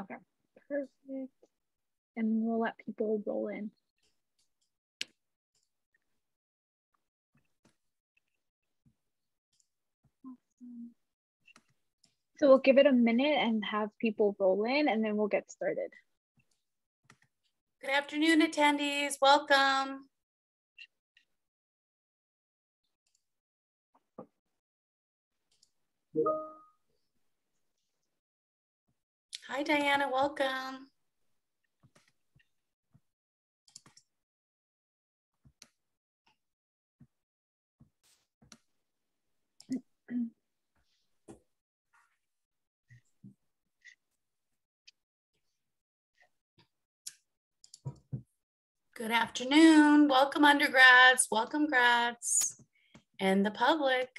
Okay, perfect. And we'll let people roll in. Awesome. So we'll give it a minute and have people roll in, and then we'll get started. Good afternoon, attendees. Welcome. Hi, Diana. Welcome. Good afternoon. Welcome, undergrads. Welcome, grads, and the public.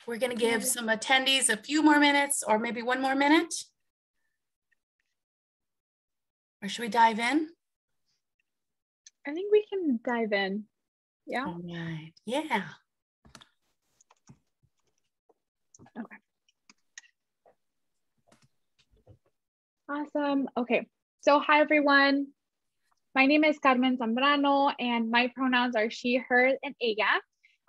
We're going to give some attendees a few more minutes, or maybe one more minute. Or should we dive in? I think we can dive in. Yeah. All right. Yeah. Okay. Awesome. Okay. So hi, everyone. My name is Carmen Zambrano, and my pronouns are she, her, and ella.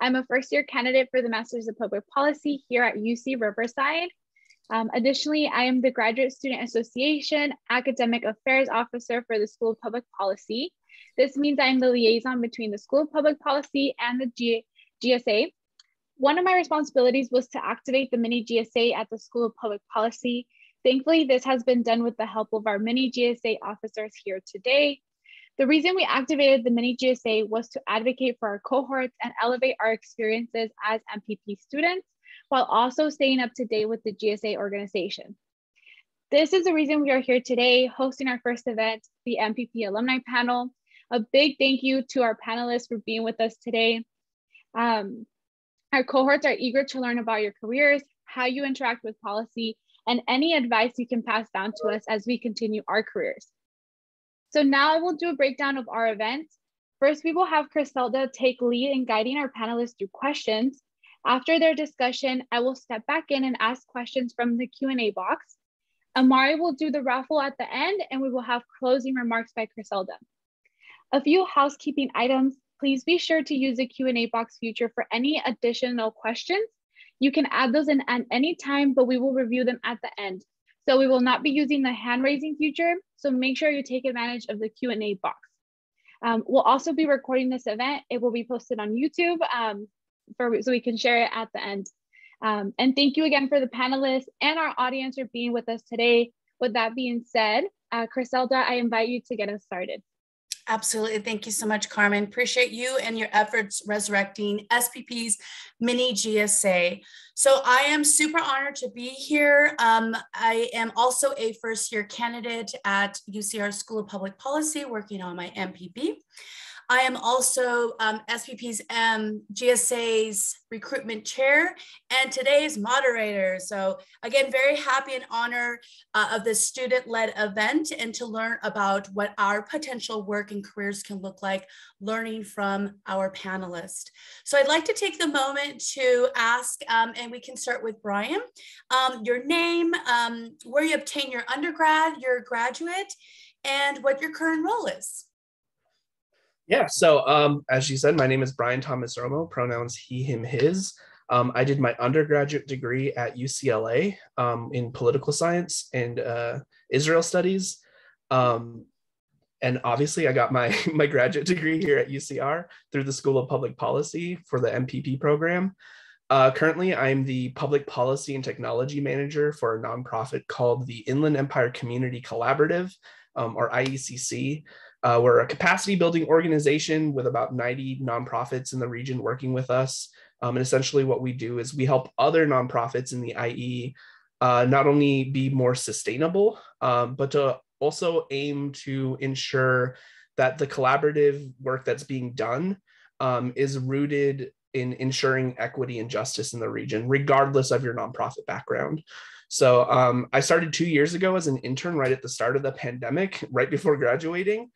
I'm a first-year candidate for the Master's of Public Policy here at UC Riverside. Additionally, I am the Graduate Student Association Academic Affairs Officer for the School of Public Policy. This means I'm the liaison between the School of Public Policy and the GSA. One of my responsibilities was to activate the mini GSA at the School of Public Policy. Thankfully, this has been done with the help of our mini GSA officers here today. The reason we activated the mini GSA was to advocate for our cohorts and elevate our experiences as MPP students, while also staying up to date with the GSA organization. This is the reason we are here today, hosting our first event, the MPP Alumni Panel. A big thank you to our panelists for being with us today. Our cohorts are eager to learn about your careers, how you interact with policy, and any advice you can pass down to us as we continue our careers. So now I will do a breakdown of our event. First, we will have Criselda take lead in guiding our panelists through questions. After their discussion, I will step back in and ask questions from the Q&A box. Amari will do the raffle at the end, and we will have closing remarks by Criselda. A few housekeeping items. Please be sure to use the Q&A box feature for any additional questions. You can add those in at any time, but we will review them at the end. So we will not be using the hand raising feature, so make sure you take advantage of the Q&A box. We'll also be recording this event. It will be posted on YouTube so we can share it at the end. And thank you again for the panelists and our audience for being with us today. With that being said, Criselda, I invite you to get us started. Absolutely. Thank you so much, Carmen. Appreciate you and your efforts resurrecting SPP's mini GSA. So I am super honored to be here. I am also a first-year candidate at UCR School of Public Policy, working on my MPP. I am also SPP's GSA's recruitment chair and today's moderator. So again, very happy and honored of this student-led event and to learn about what our potential work and careers can look like, learning from our panelists. So I'd like to take the moment to ask, and we can start with Brian, your name, where you obtained your undergrad, your graduate, and what your current role is. Yeah, so as you said, my name is Brian Thomas Romo, pronouns he, him, his. I did my undergraduate degree at UCLA in political science and Israel studies. And obviously I got my graduate degree here at UCR through the School of Public Policy for the MPP program. Currently, I'm the Public Policy and Technology Manager for a nonprofit called the Inland Empire Community Collaborative, or IECC. We're a capacity building organization with about 90 nonprofits in the region working with us. And essentially what we do is we help other nonprofits in the IE not only be more sustainable, but to also aim to ensure that the collaborative work that's being done is rooted in ensuring equity and justice in the region, regardless of your nonprofit background. So I started 2 years ago as an intern right at the start of the pandemic, right before graduating.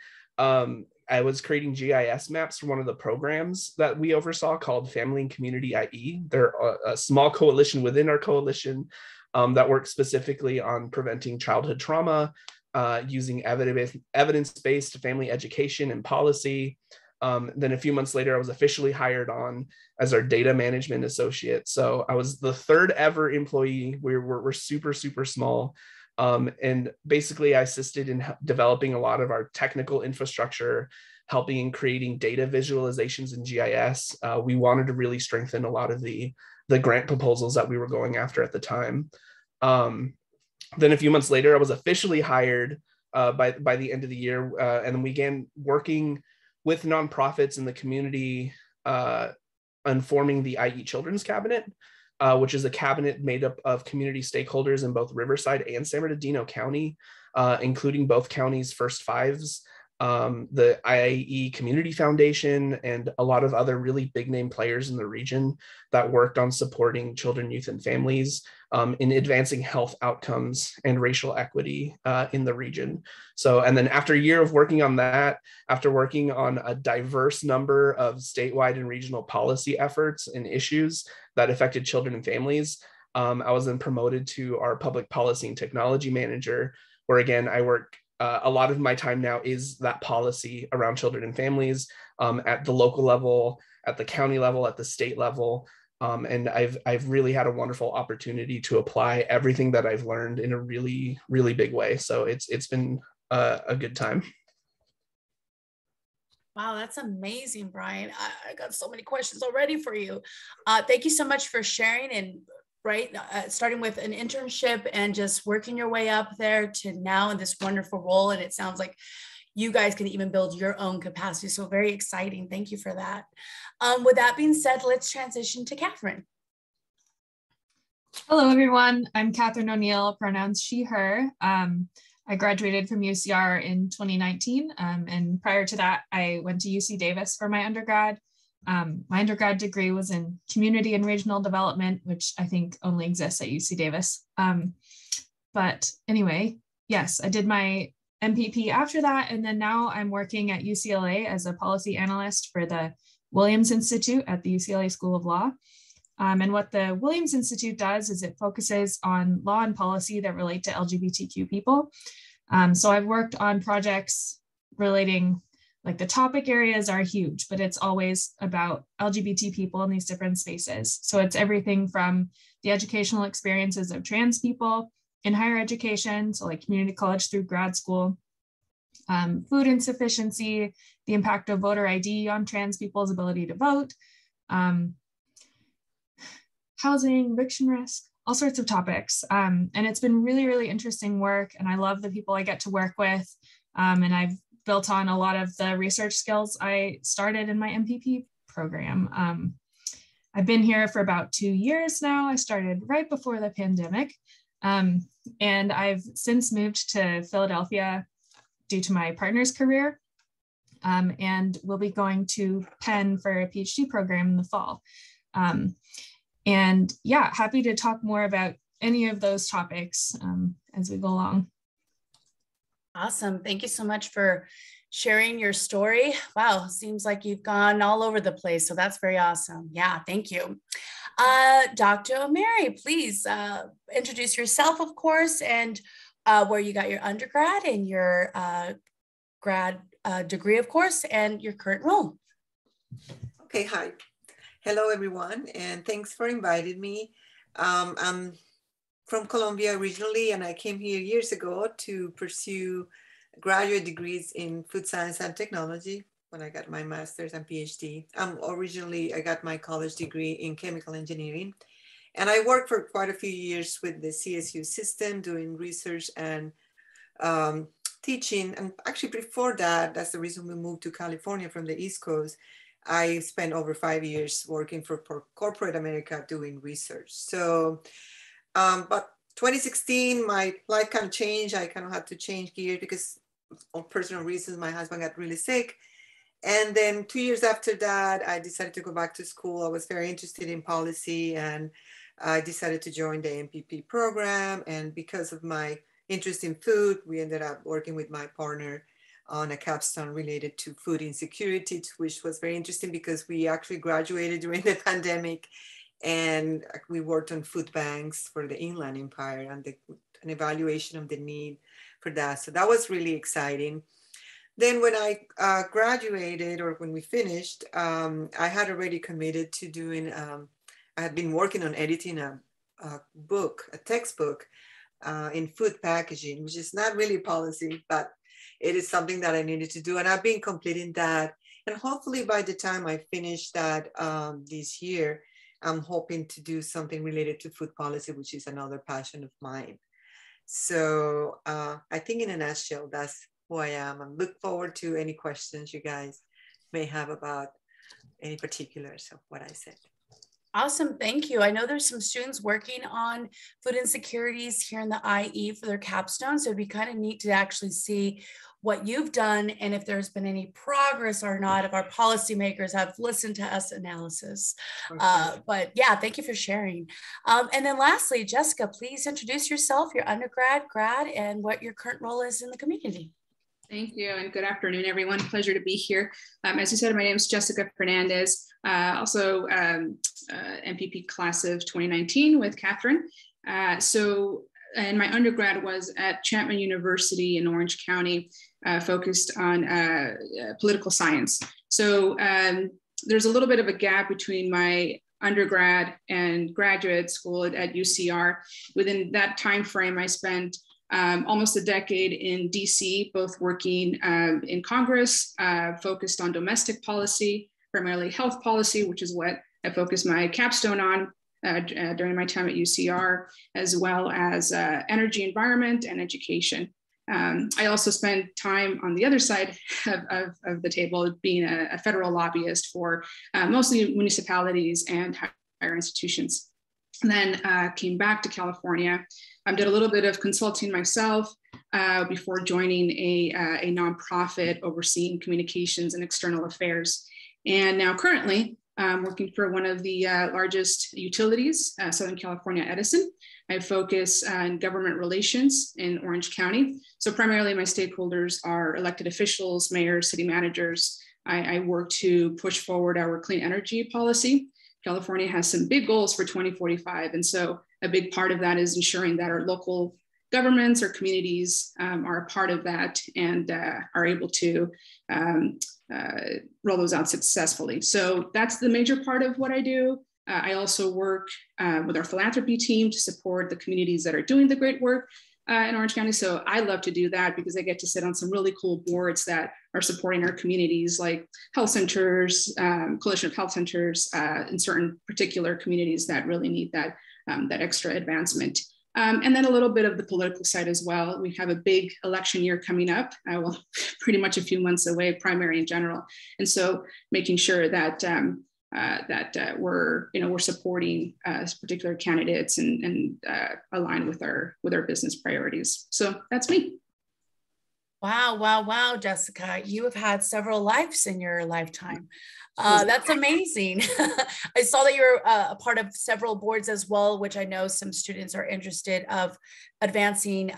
I was creating GIS maps for one of the programs that we oversaw called Family and Community IE. They're a small coalition within our coalition that works specifically on preventing childhood trauma, using evidence-based family education and policy. Then a few months later, I was officially hired on as our data management associate. So I was the third ever employee. We're super, super small. And basically I assisted in developing a lot of our technical infrastructure, helping in creating data visualizations in GIS. We wanted to really strengthen a lot of the grant proposals that we were going after at the time. Then a few months later, I was officially hired by the end of the year, and then we began working with nonprofits in the community on forming the IE Children's Cabinet, which is a cabinet made up of community stakeholders in both Riverside and San Bernardino County, including both counties' first fives, the IE Community Foundation, and a lot of other really big name players in the region that worked on supporting children, youth, and families in advancing health outcomes and racial equity in the region. So, and then after a year of working on that, after working on a diverse number of statewide and regional policy efforts and issues that affected children and families, I was then promoted to our public policy and technology manager, where again, I work a lot of my time now is that policy around children and families at the local level, at the county level, at the state level. And I've really had a wonderful opportunity to apply everything that I've learned in a really, really big way. So it's been a good time. Wow, that's amazing, Brian. I got so many questions already for you. Thank you so much for sharing, and starting with an internship and just working your way up there to now in this wonderful role. And it sounds like you guys can even build your own capacity. So very exciting. Thank you for that. With that being said, let's transition to Catherine. Hello, everyone. I'm Catherine O'Neill, pronouns she, her. I graduated from UCR in 2019. And prior to that, I went to UC Davis for my undergrad. My undergrad degree was in community and regional development, which I think only exists at UC Davis. But anyway, yes, I did my MPP after that. And then now I'm working at UCLA as a policy analyst for the Williams Institute at the UCLA School of Law. And what the Williams Institute does is it focuses on law and policy that relate to LGBTQ people. So I've worked on projects relating, like the topic areas are huge, but it's always about LGBT people in these different spaces. So it's everything from the educational experiences of trans people in higher education, so like community college through grad school, food insufficiency, the impact of voter ID on trans people's ability to vote, housing, eviction risk, all sorts of topics. And it's been really, really interesting work. And I love the people I get to work with. And I've built on a lot of the research skills I started in my MPP program. I've been here for about 2 years now. I started right before the pandemic. And I've since moved to Philadelphia due to my partner's career. And we'll be going to Penn for a PhD program in the fall. And yeah, happy to talk more about any of those topics as we go along. Awesome. Thank you so much for sharing your story. Wow, seems like you've gone all over the place. So that's very awesome. Yeah, thank you. Dr. O'Mary, please introduce yourself, of course, and where you got your undergrad and your grad degree, of course, and your current role. Okay, hi. Hello, everyone, and thanks for inviting me. I'm from Colombia originally, and I came here years ago to pursue graduate degrees in food science and technology when I got my master's and PhD. Originally, I got my college degree in chemical engineering, and I worked for quite a few years with the CSU system doing research and teaching. And actually before that, that's the reason we moved to California from the East Coast. I spent over 5 years working for corporate America doing research. So, but 2016, my life kind of changed. I kind of had to change gears because of personal reasons. My husband got really sick. And then 2 years after that, I decided to go back to school. I was very interested in policy, and I decided to join the MPP program. And because of my interest in food, we ended up working with my partner on a capstone related to food insecurity, which was very interesting because we actually graduated during the pandemic, and we worked on food banks for the Inland Empire and an evaluation of the need for that. So that was really exciting. Then when I graduated, or when we finished, I had already committed to doing, I had been working on editing a textbook in food packaging, which is not really policy, but it is something that I needed to do. And I've been completing that. And hopefully by the time I finish that this year, I'm hoping to do something related to food policy, which is another passion of mine. So I think in a nutshell, that's who I am. I look forward to any questions you guys may have about any particulars of what I said. Awesome, thank you. I know there's some students working on food insecurities here in the IE for their capstone, so it'd be kind of neat to actually see what you've done and if there's been any progress or not, if our policymakers have listened to us analysis. Okay. But yeah, thank you for sharing. And then lastly, Jessica, please introduce yourself, your undergrad, grad, and what your current role is in the community. Thank you, and good afternoon, everyone. Pleasure to be here. As you said, my name is Jessica Fernandez, also MPP class of 2019 with Catherine. And my undergrad was at Chapman University in Orange County, focused on political science. So there's a little bit of a gap between my undergrad and graduate school at UCR. Within that time frame, I spent almost a decade in DC, both working in Congress, focused on domestic policy, primarily health policy, which is what I focused my capstone on during my time at UCR, as well as energy, environment, and education. I also spent time on the other side of the table, being a federal lobbyist for mostly municipalities and higher institutions. And then came back to California. Did a little bit of consulting myself before joining a nonprofit overseeing communications and external affairs. And now currently working for one of the largest utilities, Southern California Edison. I focus on government relations in Orange County. So primarily my stakeholders are elected officials, mayors, city managers. I work to push forward our clean energy policy. California has some big goals for 2045. And so a big part of that is ensuring that our local governments or communities are a part of that and are able to roll those out successfully. So that's the major part of what I do. I also work with our philanthropy team to support the communities that are doing the great work in Orange County. So I love to do that because I get to sit on some really cool boards that are supporting our communities, like health centers, coalition of health centers in certain particular communities that really need that, that extra advancement. And then a little bit of the political side as well. We have a big election year coming up, well, pretty much a few months away, primary in general. And so making sure that we're supporting particular candidates and align with our business priorities. So that's me. Wow, wow, wow, Jessica, you have had several lives in your lifetime. That's amazing. I saw that you're a part of several boards as well, which I know some students are interested of advancing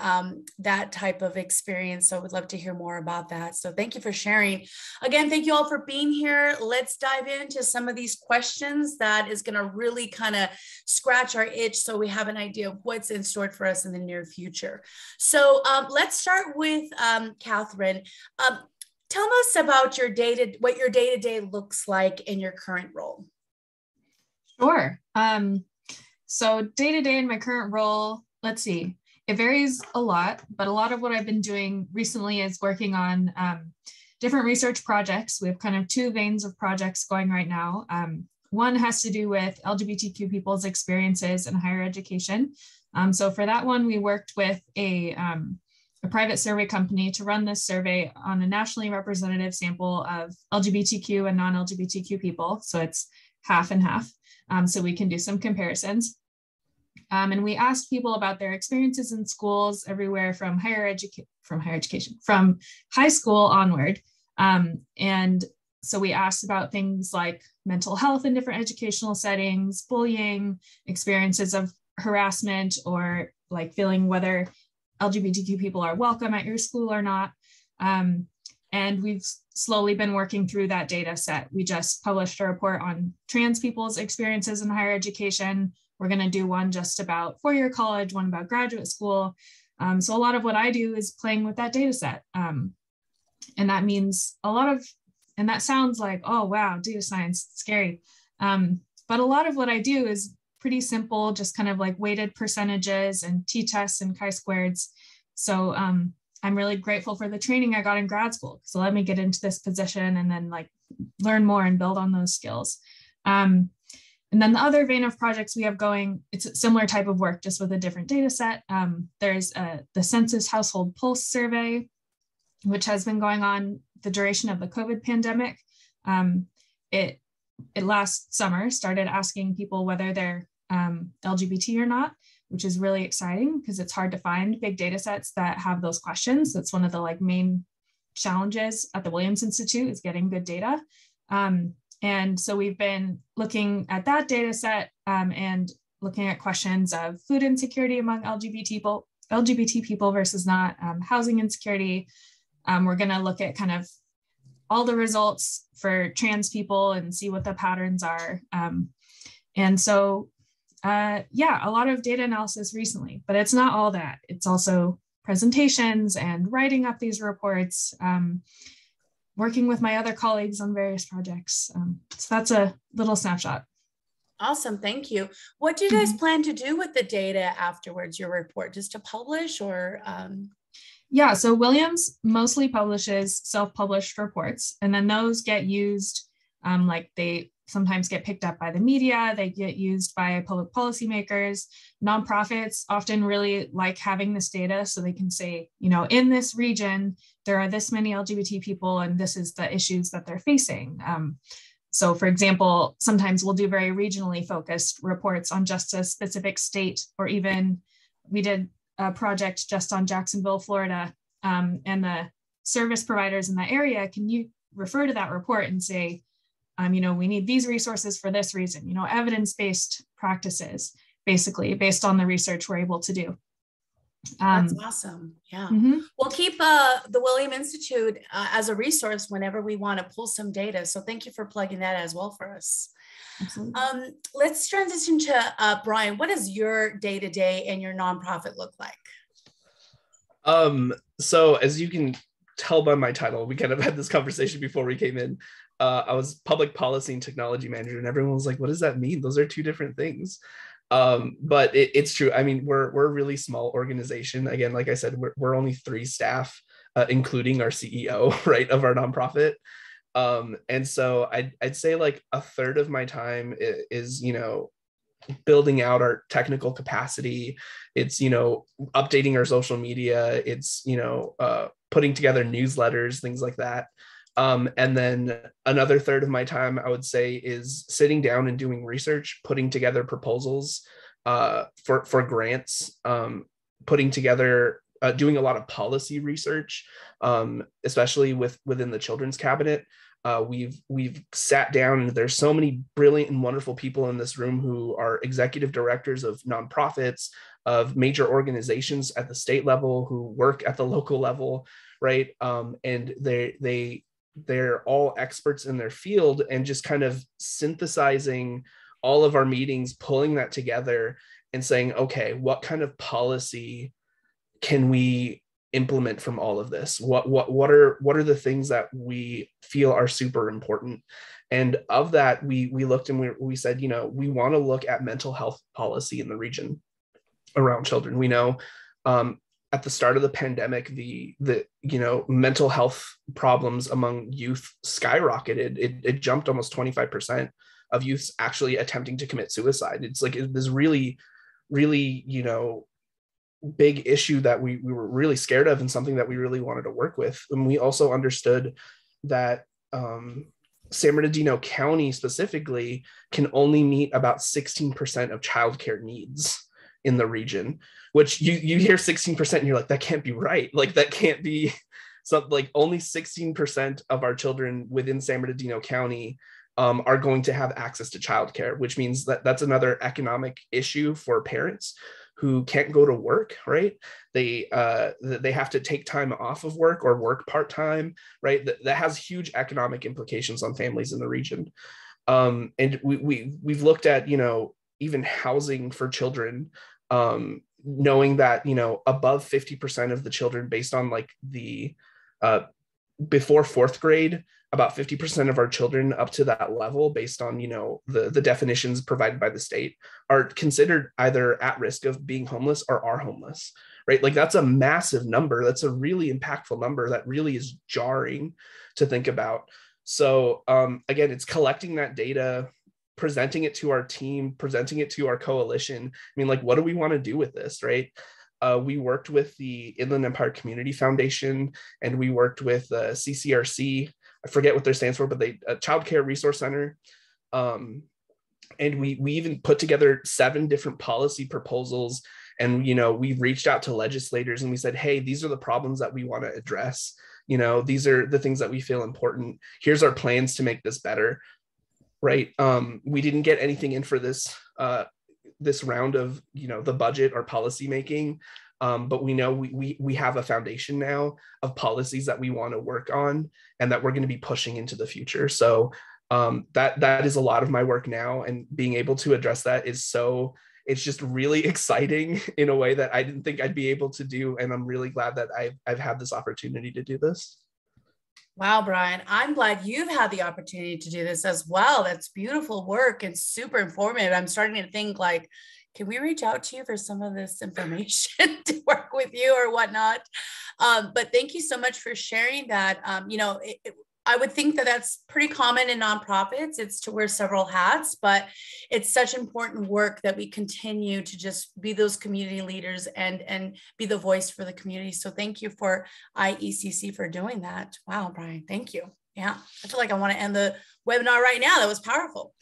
that type of experience. So I would love to hear more about that. So thank you for sharing. Again, thank you all for being here. Let's dive into some of these questions that is going to really kind of scratch our itch so we have an idea of what's in store for us in the near future. So let's start with Catherine. Tell us about what your day-to-day looks like in your current role. Sure. So day-to-day in my current role, let's see, it varies a lot, but a lot of what I've been doing recently is working on different research projects. We have kind of two veins of projects going right now. One has to do with LGBTQ people's experiences in higher education. So for that one, we worked with a private survey company to run this survey on a nationally representative sample of LGBTQ and non-LGBTQ people. So it's half and half. So we can do some comparisons. And we asked people about their experiences in schools everywhere from from high school onward. And so we asked about things like mental health in different educational settings, bullying, experiences of harassment, or like feeling whether LGBTQ people are welcome at your school or not. And we've slowly been working through that data set. We just published a report on trans people's experiences in higher education. We're going to do one just about four-year college, one about graduate school. So a lot of what I do is playing with that data set. And that means and that sounds like, oh, wow, data science, scary. But a lot of what I do is pretty simple, just kind of like weighted percentages and t-tests and chi-squareds. So I'm really grateful for the training I got in grad school. So let me get into this position and then like learn more and build on those skills. And then the other vein of projects we have going, it's a similar type of work, just with a different data set. There's the Census Household Pulse Survey, which has been going on the duration of the COVID pandemic. It last summer started asking people whether they're LGBT or not, which is really exciting because it's hard to find big data sets that have those questions. That's one of the like main challenges at the Williams Institute, is getting good data. And so we've been looking at that data set and looking at questions of food insecurity among LGBT people versus not, housing insecurity. We're going to look at kind of all the results for trans people and see what the patterns are. And so, yeah, a lot of data analysis recently, but it's not all that. It's also presentations and writing up these reports, working with my other colleagues on various projects. So that's a little snapshot. Awesome, thank you. What do you guys plan to do with the data afterwards, your report, just to publish or? Yeah, so Williams mostly publishes self-published reports, and then those get used, like they sometimes get picked up by the media, they get used by public policymakers. Nonprofits often really like having this data so they can say, you know, in this region, there are this many LGBT people and this is the issues that they're facing. So for example, sometimes we'll do very regionally focused reports on just a specific state, or even we did a project just on Jacksonville, Florida, and the service providers in that area, can you refer to that report and say, you know, we need these resources for this reason, you know, evidence-based practices, basically based on the research we're able to do. That's awesome. Yeah. We'll keep the William Institute as a resource whenever we want to pull some data. So thank you for plugging that as well for us. Absolutely. Let's transition to Brian. What does your day-to-day and your nonprofit look like? So as you can tell by my title, we kind of had this conversation before we came in. I was public policy and technology manager, and everyone was like, what does that mean? Those are two different things. But it's true. I mean, we're a really small organization. Again, like I said, we're only 3 staff, including our CEO, right, of our nonprofit. And so I'd say like a third of my time is, you know, building out our technical capacity. It's, you know, updating our social media. It's, you know, putting together newsletters, things like that. And then another third of my time, I would say, is sitting down and doing research, putting together proposals for grants, putting together, doing a lot of policy research, especially within the children's cabinet. We've sat down, and there's so many brilliant and wonderful people in this room who are executive directors of nonprofits, of major organizations at the state level, who work at the local level, right? And they're all experts in their field, and just kind of synthesizing all of our meetings, pulling that together and saying, okay, what kind of policy can we implement from all of this? What are the things that we feel are super important? And of that, we looked and we said, you know, we want to look at mental health policy in the region around children. We know at the start of the pandemic, the you know, mental health problems among youth skyrocketed. It jumped almost 25% of youths actually attempting to commit suicide. It's like this really, really, you know, big issue that we were really scared of, and something that we really wanted to work with. And we also understood that San Bernardino County specifically can only meet about 16% of childcare needs in the region, which you hear 16% and you're like, that can't be right. Like that can't be something. Like only 16% of our children within San Bernardino County are going to have access to childcare, which means that that's another economic issue for parents. who can't go to work, right? They have to take time off of work or work part-time, right? That has huge economic implications on families in the region. And we've looked at, even housing for children, knowing that, above 50% of the children, based on like the before fourth grade, about 50% of our children up to that level, based on, the definitions provided by the state, are considered either at risk of being homeless or are homeless, right? Like that's a massive number. That's a really impactful number that really is jarring to think about. So again, it's collecting that data, presenting it to our team, presenting it to our coalition. I mean, like, what do we want to do with this, right? We worked with the Inland Empire Community Foundation, and we worked with CCRC. I forget what they stands for, but they Child Care Resource Center. And we even put together 7 different policy proposals. And, we reached out to legislators and we said, hey, these are the problems that we want to address. These are the things that we feel important. Here's our plans to make this better. Right. We didn't get anything in for this round of, the budget or policy making. But we know we have a foundation now of policies that we want to work on and that we're going to be pushing into the future. So that is a lot of my work now, and being able to address that it's just really exciting in a way that I didn't think I'd be able to do. And I'm really glad that I've had this opportunity to do this. Wow, Brian, I'm glad you've had the opportunity to do this as well. That's beautiful work and super informative. I'm starting to think like, can we reach out to you for some of this information to work with you or whatnot? But thank you so much for sharing that. I would think that that's pretty common in nonprofits. It's to wear several hats, but it's such important work that we continue to just be those community leaders and be the voice for the community. So thank you for IECC for doing that. Wow, Brian, thank you. Yeah, I feel like I want to end the webinar right now. That was powerful.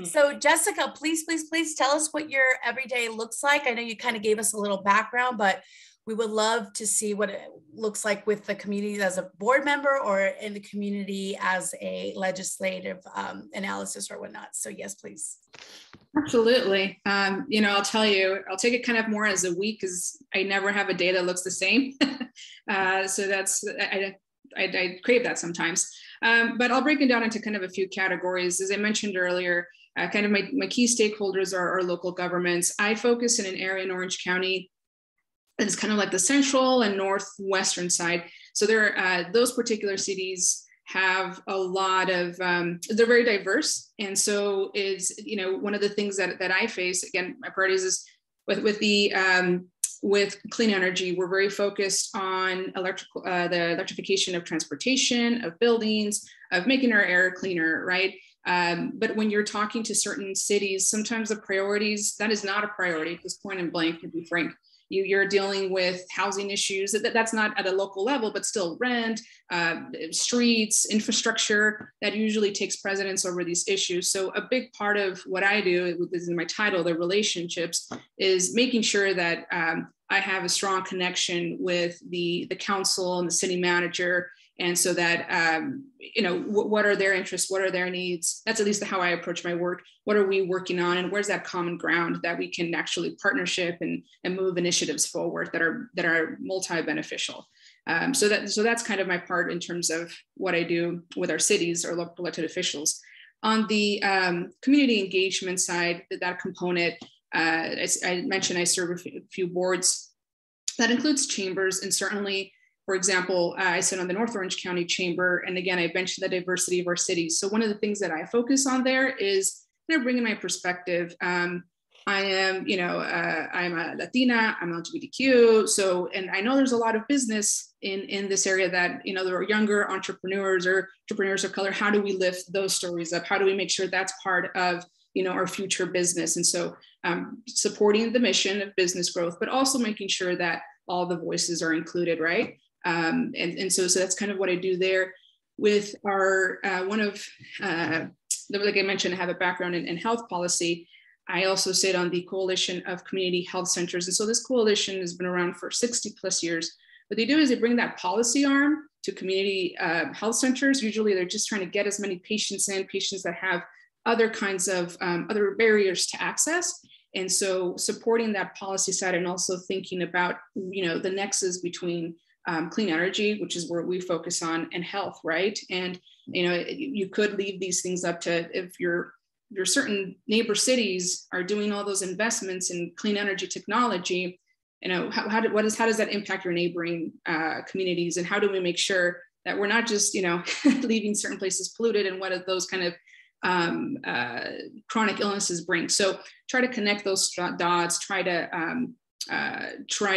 So Jessica, please tell us what your everyday looks like. I know you kind of gave us a little background, but we would love to see what it looks like with the community as a board member or in the community as a legislative analysis or whatnot. So yes, please. Absolutely. I'll tell you, I'll take it kind of more as a week because I never have a day that looks the same. So that's, I crave that sometimes. But I'll break it down into kind of a few categories. As I mentioned earlier, kind of my key stakeholders are our local governments. I focus in an area in Orange County. It's kind of like the central and northwestern side. So those particular cities have a lot of, they're very diverse. And so is, one of the things that I face, again, my priorities is with clean energy, we're very focused on the electrification of transportation, of buildings, of making our air cleaner, right? But when you're talking to certain cities, sometimes the priorities, that is not a priority at this point in blank, to be frank. You're dealing with housing issues. That's not at a local level, but still rent, streets, infrastructure, that usually takes precedence over these issues. So a big part of what I do, this is in my title, the relationships, is making sure that I have a strong connection with the council and the city manager. And so that, what are their interests? What are their needs? That's at least how I approach my work. What are we working on? And where's that common ground that we can actually partnership and move initiatives forward that are multi-beneficial? So that's kind of my part in terms of what I do with our cities or local elected officials. On the community engagement side, that component, as I mentioned, I serve a few boards. That includes chambers, and certainly, for example, I sit on the North Orange County Chamber, and again, I mentioned the diversity of our cities. So one of the things that I focus on there is bringing my perspective. I'm a Latina, I'm LGBTQ. So, and I know there's a lot of business in this area that, there are younger entrepreneurs or entrepreneurs of color. How do we lift those stories up? How do we make sure that's part of, our future business? And so supporting the mission of business growth, but also making sure that all the voices are included, right? And so that's kind of what I do there with our, like I mentioned, I have a background in health policy. I also sit on the Coalition of Community Health Centers. And so this coalition has been around for 60 plus years. What they do is they bring that policy arm to community health centers. Usually they're just trying to get as many patients that have other kinds of other barriers to access. And so supporting that policy side and also thinking about, the nexus between clean energy, which is where we focus on, and health, right? And, you could leave these things up to, if your certain neighbor cities are doing all those investments in clean energy technology, how does that impact your neighboring communities? And how do we make sure that we're not just, leaving certain places polluted, and what are those kind of chronic illnesses bring? So try to connect those dots, try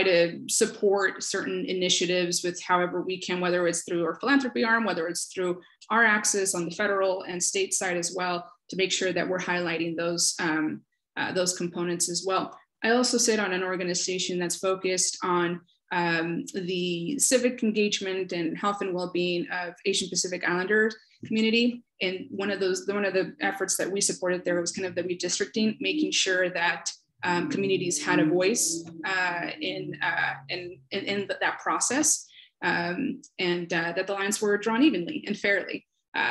to support certain initiatives with however we can, whether it's through our philanthropy arm, whether it's through our access on the federal and state side as well, to make sure that we're highlighting those components as well. I also sit on an organization that's focused on the civic engagement and health and well-being of Asian Pacific Islander community. And one of the efforts that we supported there was kind of the redistricting, making sure that communities had a voice in that process, and that the lines were drawn evenly and fairly.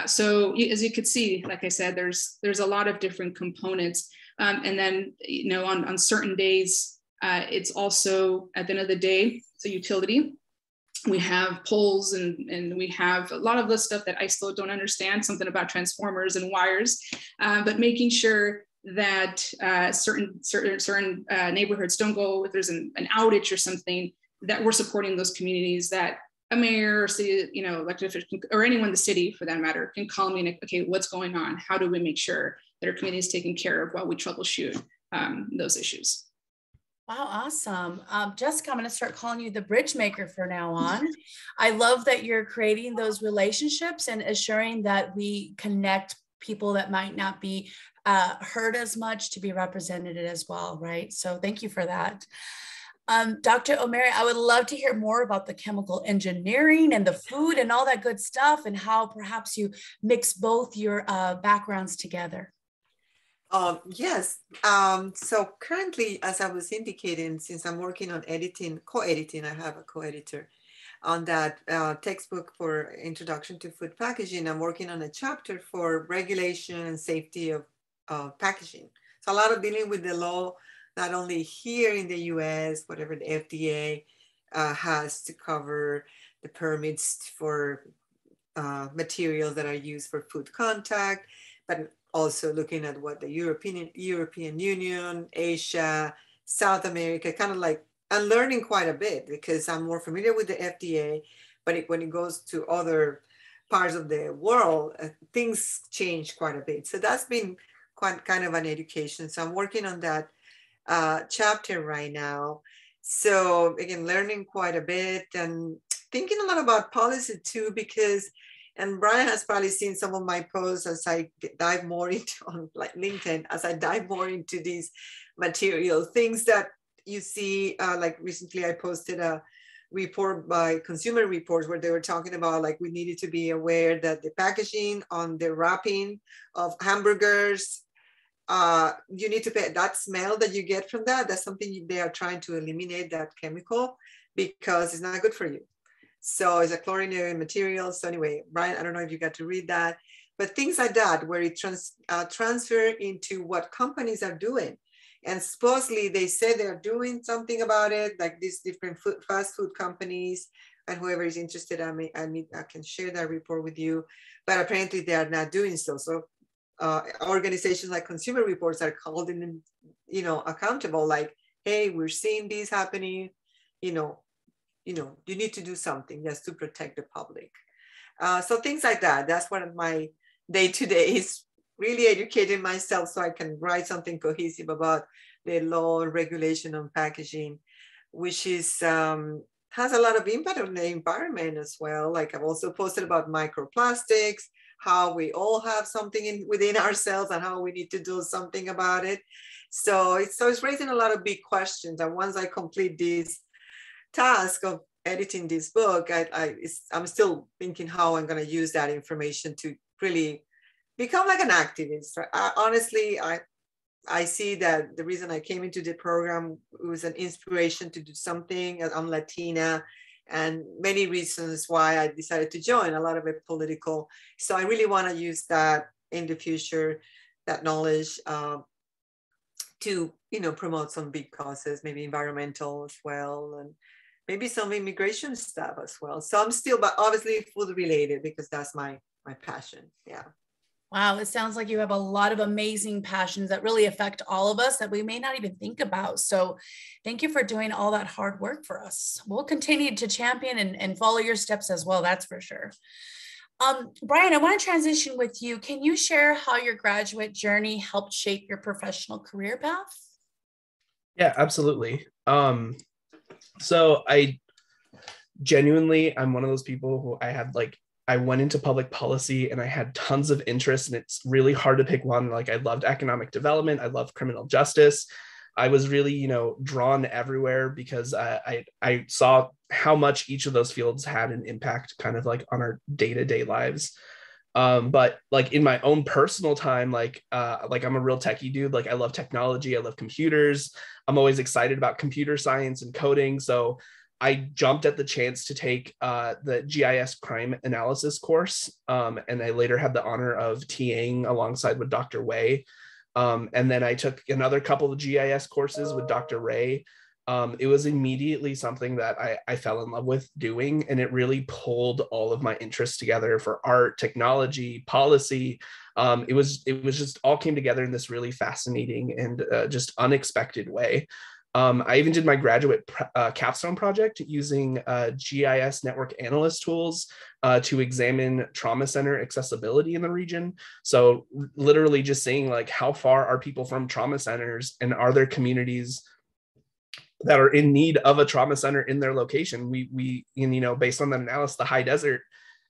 So as you could see, like I said, there's a lot of different components. And then, on certain days, it's also, at the end of the day, it's a utility. We have poles and we have a lot of the stuff that I still don't understand, something about transformers and wires, but making sure that certain neighborhoods don't go, if there's an outage or something, that we're supporting those communities, that a mayor or city, elected official, or anyone in the city for that matter, can call me and, okay, what's going on? How do we make sure that our community is taken care of while we troubleshoot those issues? Wow, awesome. Jessica, I'm going to start calling you the bridge maker from now on. I love that you're creating those relationships and assuring that we connect people that might not be heard as much to be represented as well, right? So thank you for that. Dr. O'Mary, I would love to hear more about the chemical engineering and the food and all that good stuff, and how perhaps you mix both your backgrounds together. Yes. So currently, as I was indicating, since I'm working on co-editing, I have a co-editor on that textbook for Introduction to Food Packaging. I'm working on a chapter for regulation and safety of packaging. So a lot of dealing with the law, not only here in the US, whatever the FDA has to cover the permits for materials that are used for food contact, but also looking at what the European Union, Asia, South America, kind of like, I'm learning quite a bit because I'm more familiar with the FDA, but when it goes to other parts of the world, things change quite a bit. So that's been quite kind of an education. So I'm working on that chapter right now. So again, learning quite a bit and thinking a lot about policy too, because, and Brian has probably seen some of my posts as I dive more into on like LinkedIn, as I dive more into these materials, things that you see, like recently I posted a report by Consumer Reports where they were talking about like we needed to be aware that the packaging on the wrapping of hamburgers, you need to pay that smell that you get from that. That's something they are trying to eliminate, that chemical, because it's not good for you. So it's a chlorinated material. So anyway, Brian, I don't know if you got to read that, but things like that, where it transfer into what companies are doing. And supposedly they say they're doing something about it, like these different fast food companies, and whoever is interested, I can share that report with you, but apparently they are not doing so. So organizations like Consumer Reports are called in, accountable, like, hey, we're seeing this happening, you need to do something just to protect the public. So things like that. That's what my day-to-day is, really educating myself so I can write something cohesive about the law and regulation on packaging, which is has a lot of impact on the environment as well. Like I've also posted about microplastics, how we all have something within ourselves and how we need to do something about it. So it's raising a lot of big questions. And once I complete this task of editing this book, I'm still thinking how I'm going to use that information to really become like an activist. Honestly, I see that the reason I came into the program was an inspiration to do something. I'm Latina, and many reasons why I decided to join, a lot of it political. So I really want to use that in the future, that knowledge, to, promote some big causes, maybe environmental as well, and maybe some immigration stuff as well. So I'm still, but obviously food related, because that's my passion. Yeah. Wow, it sounds like you have a lot of amazing passions that really affect all of us that we may not even think about. So thank you for doing all that hard work for us. We'll continue to champion and follow your steps as well, that's for sure. Brian, I want to transition with you. Can you share how your graduate journey helped shape your professional career path? Yeah, absolutely. So I'm one of those people who I went into public policy and I had tons of interest, and it's really hard to pick one. Like, I loved economic development. I loved criminal justice. I was really, drawn everywhere because I saw how much each of those fields had an impact kind of like on our day-to-day lives. But like in my own personal time, I'm a real techie dude. Like, I love technology. I love computers. I'm always excited about computer science and coding. So I jumped at the chance to take the GIS crime analysis course. And I later had the honor of TAing alongside with Dr. Wei. And then I took another couple of GIS courses with Dr. Ray. It was immediately something that I fell in love with doing, and it really pulled all of my interests together for art, technology, policy. It was just all came together in this really fascinating and just unexpected way. I even did my graduate capstone project using GIS network analyst tools to examine trauma center accessibility in the region. So literally just saying, like, how far are people from trauma centers, and are there communities that are in need of a trauma center in their location? Based on that analysis, the high desert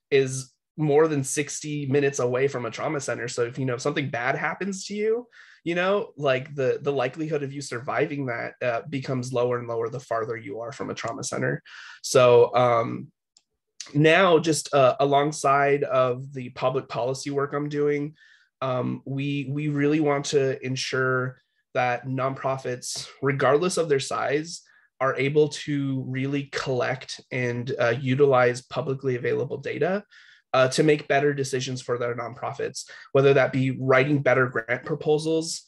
is more than 60 minutes away from a trauma center. So if something bad happens to you, like the likelihood of you surviving that becomes lower and lower the farther you are from a trauma center. So now, just alongside of the public policy work I'm doing, we really want to ensure that nonprofits, regardless of their size, are able to really collect and utilize publicly available data to make better decisions for their nonprofits, whether that be writing better grant proposals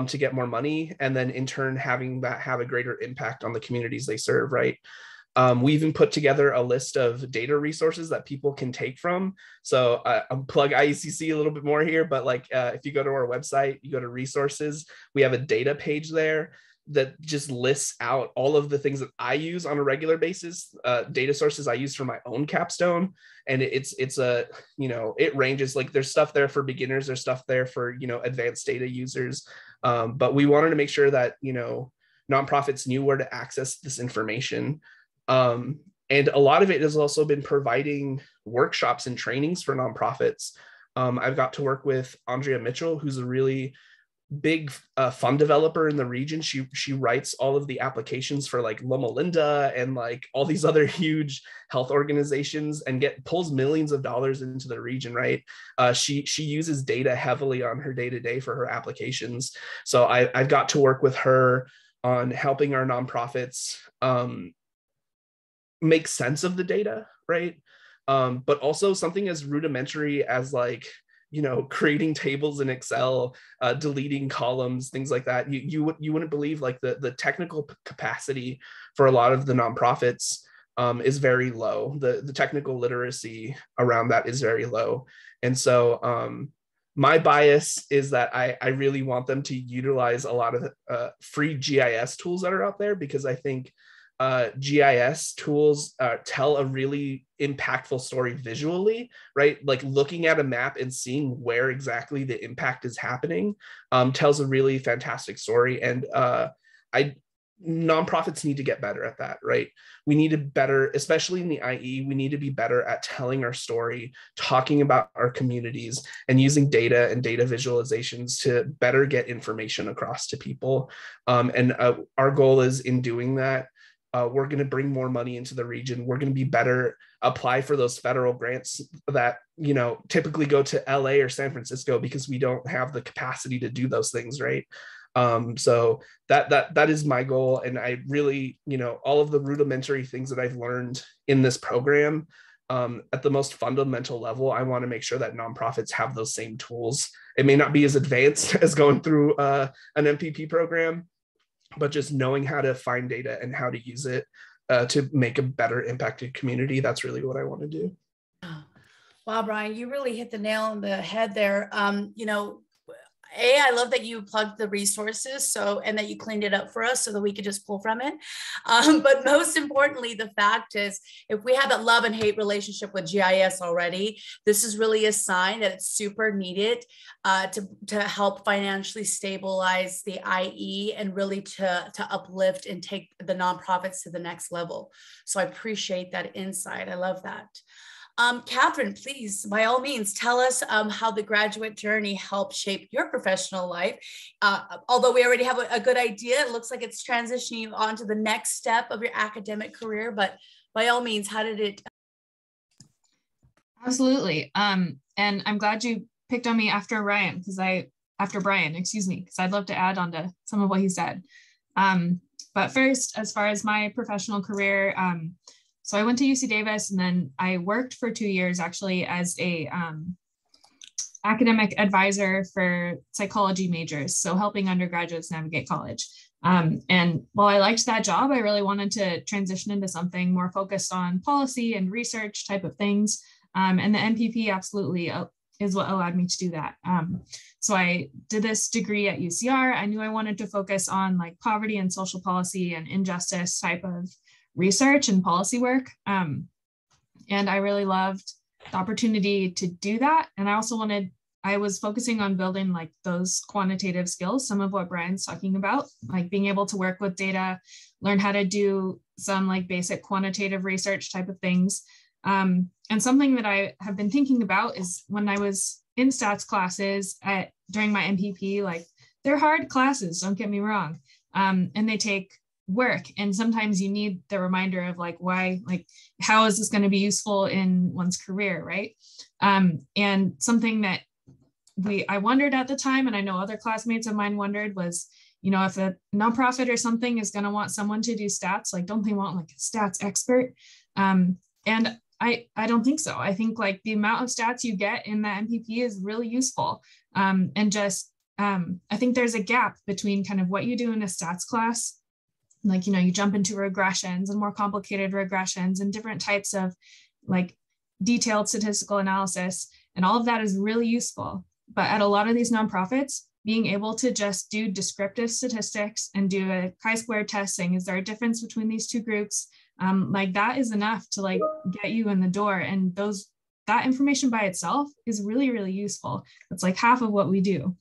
to get more money, and then in turn having that have a greater impact on the communities they serve, right? We even put together a list of data resources that people can take from. So I'll plug IECC a little bit more here, but if you go to our website, you go to resources, we have a data page there that just lists out all of the things that I use on a regular basis, data sources I use for my own capstone. And it ranges, like there's stuff there for beginners, there's stuff there for, advanced data users. But we wanted to make sure that, nonprofits knew where to access this information. And a lot of it has also been providing workshops and trainings for nonprofits. I've got to work with Andrea Mitchell, who's a really big fund developer in the region. She writes all of the applications for like Loma Linda and like all these other huge health organizations, and pulls millions of dollars into the region, right? She uses data heavily on her day-to-day for her applications. So I've got to work with her on helping our nonprofits make sense of the data, right? But also something as rudimentary as creating tables in Excel, deleting columns, things like that. You wouldn't believe like the technical capacity for a lot of the nonprofits is very low. The technical literacy around that is very low. And so my bias is that I really want them to utilize a lot of the free GIS tools that are out there, because I think GIS tools tell a really impactful story visually, right? Like looking at a map and seeing where exactly the impact is happening tells a really fantastic story. And nonprofits need to get better at that, right? We need to better, especially in the IE, we need to be better at telling our story, talking about our communities, and using data and data visualizations to better get information across to people. And our goal is, in doing that, we're going to bring more money into the region. We're going to be better, apply for those federal grants that, typically go to LA or San Francisco, because we don't have the capacity to do those things, right? So that is my goal. And I really, all of the rudimentary things that I've learned in this program, at the most fundamental level, I want to make sure that nonprofits have those same tools. It may not be as advanced as going through an MPP program, but just knowing how to find data and how to use it to make a better impacted community. That's really what I want to do. Wow, Brian, you really hit the nail on the head there. I love that you plugged the resources and that you cleaned it up for us so that we could just pull from it. But most importantly, the fact is, if we have that love and hate relationship with GIS already, this is really a sign that it's super needed to help financially stabilize the IE and really to uplift and take the nonprofits to the next level. So I appreciate that insight. I love that. Catherine, please, by all means, tell us how the graduate journey helped shape your professional life. Although we already have a good idea, it looks like it's transitioning you on to the next step of your academic career, but by all means, how did it? Absolutely. And I'm glad you picked on me after Brian, because I'd love to add on to some of what he said. But first, as far as my professional career, so I went to UC Davis, and then I worked for 2 years actually as a academic advisor for psychology majors, so helping undergraduates navigate college. And while I liked that job, I really wanted to transition into something more focused on policy and research type of things. And the MPP absolutely is what allowed me to do that. So I did this degree at UCR. I knew I wanted to focus on like poverty and social policy and injustice type of research and policy work. And I really loved the opportunity to do that. And I was focusing on building like those quantitative skills, some of what Brian's talking about, like being able to work with data, learn how to do some like basic quantitative research type of things. And something that I have been thinking about is when I was in stats classes during my MPP, like they're hard classes, don't get me wrong. And they take work, and sometimes you need the reminder of like why, like how is this going to be useful in one's career, right? And something that I wondered at the time, and I know other classmates of mine wondered, was, you know, if a nonprofit or something is going to want someone to do stats, like don't they want like a stats expert? And I don't think so. I think like the amount of stats you get in the MPP is really useful, and just I think there's a gap between kind of what you do in a stats class. Like, you know, you jump into regressions and more complicated regressions and different types of like detailed statistical analysis. And all of that is really useful. But at a lot of these nonprofits, being able to just do descriptive statistics and do a chi-square testing, is there a difference between these two groups? Like that is enough to like get you in the door. And that information by itself is really, really useful. It's like half of what we do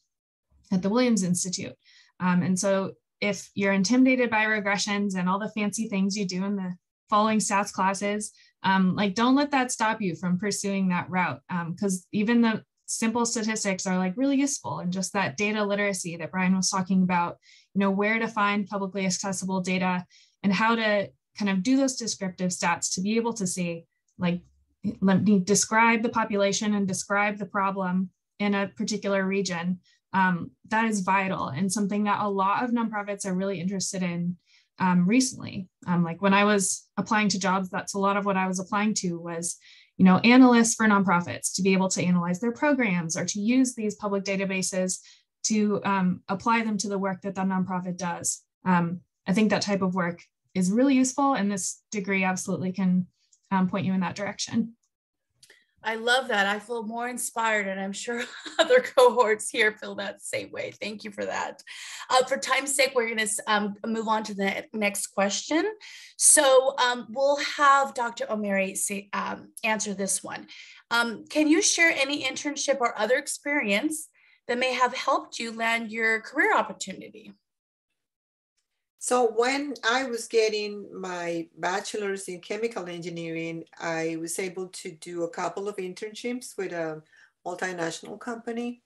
at the Williams Institute. And so if you're intimidated by regressions and all the fancy things you do in the following stats classes, like don't let that stop you from pursuing that route, because even the simple statistics are like really useful, and just that data literacy that Brian was talking about, you know, where to find publicly accessible data and how to kind of do those descriptive stats to be able to say, like, let me describe the population and describe the problem in a particular region. That is vital, and something that a lot of nonprofits are really interested in recently. Like when I was applying to jobs, that's a lot of what I was applying to was, you know, analysts for nonprofits to be able to analyze their programs or to use these public databases to apply them to the work that the nonprofit does. I think that type of work is really useful, and this degree absolutely can point you in that direction. I love that. I feel more inspired, and I'm sure other cohorts here feel that same way. Thank you for that. For time's sake, we're going to move on to the next question. So we'll have Dr. O'Mary answer this one. Can you share any internship or other experience that may have helped you land your career opportunity? So when I was getting my bachelor's in chemical engineering, I was able to do a couple of internships with a multinational company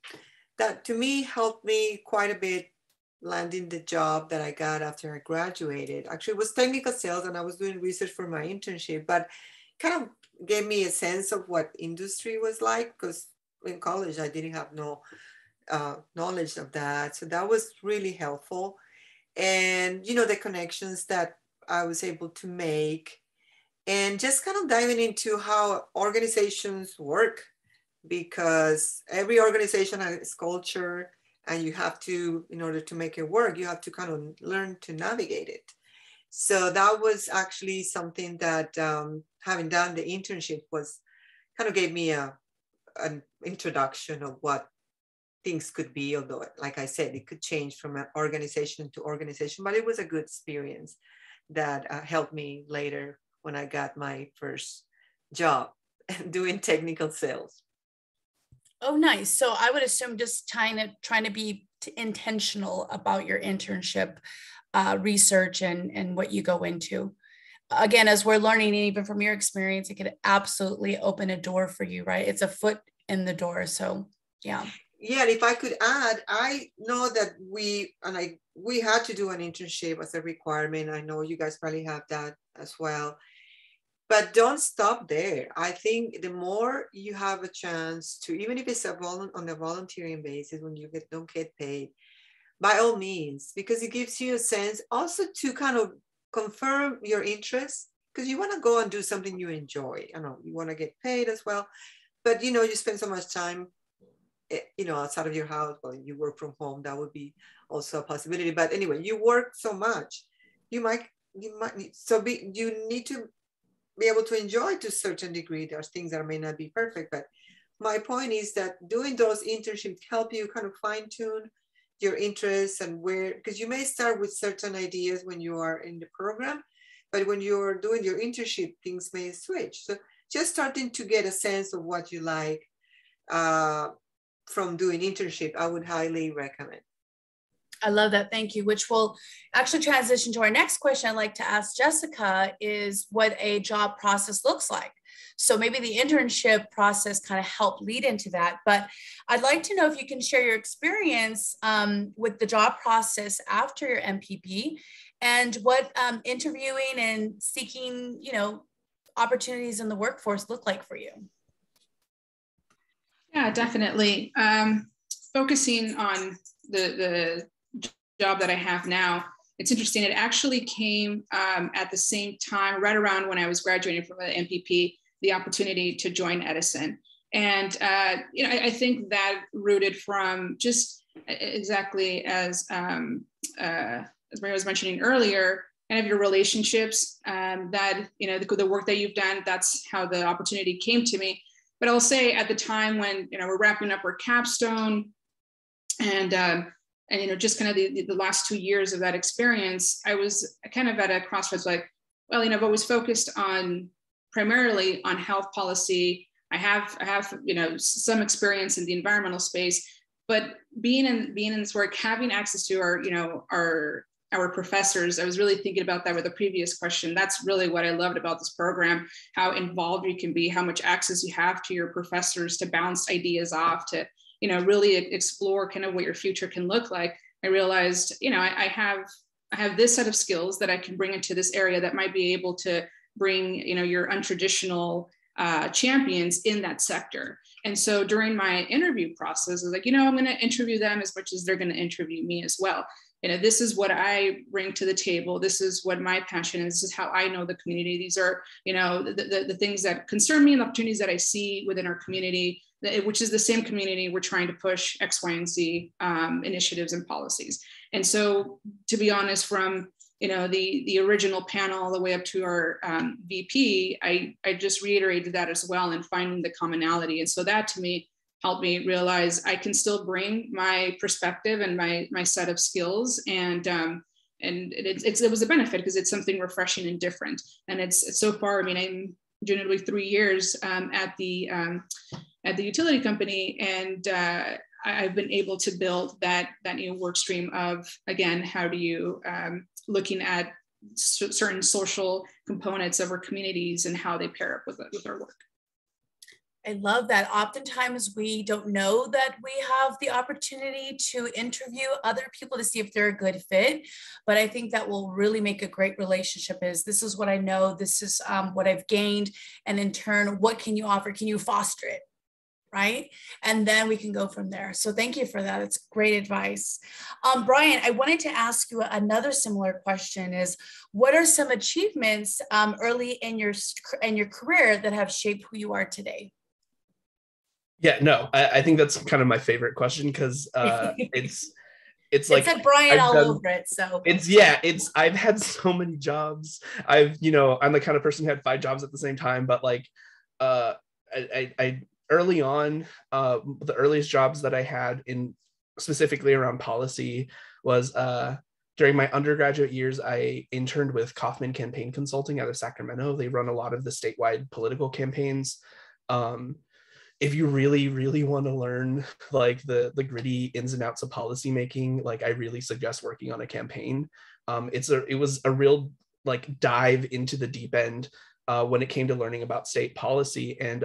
that to me helped me quite a bit landing the job that I got after I graduated. Actually, it was technical sales and I was doing research for my internship, but kind of gave me a sense of what industry was like, because in college I didn't have no knowledge of that. So that was really helpful. And, you know, the connections that I was able to make and just kind of diving into how organizations work, because every organization has culture, and you have to, in order to make it work, you have to kind of learn to navigate it. So that was actually something that having done the internship was kind of gave me an introduction of what things could be, although like I said, it could change from an organization to organization, but it was a good experience that helped me later when I got my first job doing technical sales. Oh, nice. So I would assume just trying to be intentional about your internship research and what you go into. Again, as we're learning, even from your experience, it could absolutely open a door for you, right? It's a foot in the door. So yeah. Yeah, and if I could add, I know that we had to do an internship as a requirement. I know you guys probably have that as well. But don't stop there. I think the more you have a chance to, even if it's on a volunteering basis, when you don't get paid, by all means, because it gives you a sense also to kind of confirm your interest, because you want to go and do something you enjoy. I know you want to get paid as well, but you spend so much time, outside of your house. Well, you work from home, that would be also a possibility. But anyway, you work so much, you need to be able to enjoy to a certain degree. There's things that may not be perfect, but my point is that doing those internships help you kind of fine tune your interests and because you may start with certain ideas when you are in the program, but when you're doing your internship, things may switch. So just starting to get a sense of what you like from doing internship, I would highly recommend. I love that. Thank you. Which will actually transition to our next question I'd like to ask Jessica is what a job process looks like. So maybe the internship process kind of helped lead into that, but I'd like to know if you can share your experience with the job process after your MPP and what interviewing and seeking, opportunities in the workforce look like for you. Yeah, definitely. Focusing on the job that I have now, it's interesting. It actually came at the same time, right around when I was graduating from the MPP, the opportunity to join Edison. And, I think that rooted from just exactly as Maria was mentioning earlier, kind of your relationships that, the work that you've done, that's how the opportunity came to me. But I'll say at the time when, we're wrapping up our capstone and just kind of the last 2 years of that experience, I was kind of at a crossroads, like, well, I've always focused primarily on health policy. I have some experience in the environmental space, but being in this work, having access to our professors, I was really thinking about that with the previous question. That's really what I loved about this program, how involved you can be, how much access you have to your professors to bounce ideas off, to really explore kind of what your future can look like. I realized, I have this set of skills that I can bring into this area that might be able to bring, your untraditional champions in that sector. And so during my interview process, I was like, I'm going to interview them as much as they're going to interview me as well. This is what I bring to the table. This is what my passion is. This is how I know the community. These are, the things that concern me and the opportunities that I see within our community, which is the same community we're trying to push X, Y, and Z initiatives and policies. And so, to be honest, from the original panel all the way up to our VP, I just reiterated that as well and finding the commonality. And so that to me helped me realize I can still bring my perspective and my set of skills, and it was a benefit because it's something refreshing and different. And it's so far, I'm generally 3 years at the utility company, and I've been able to build that new work stream of, again, how do you looking at certain social components of our communities and how they pair up with our work. I love that. Oftentimes we don't know that we have the opportunity to interview other people to see if they're a good fit. But I think that will really make a great relationship is this is what I know, this is what I've gained. And in turn, what can you offer? Can you foster it? right? And then we can go from there. So thank you for that. It's great advice. Brian, I wanted to ask you another similar question is, what are some achievements early in your career that have shaped who you are today? Yeah, no, I think that's kind of my favorite question because it's like, it said Brian all done, over it. So I've had so many jobs. I'm the kind of person who had 5 jobs at the same time, but like I early on, the earliest jobs that I had in specifically around policy was during my undergraduate years. I interned with Kaufman Campaign Consulting out of Sacramento. They run a lot of the statewide political campaigns. If you really, really want to learn like the gritty ins and outs of policy making, like I really suggest working on a campaign. It was a real like dive into the deep end when it came to learning about state policy. And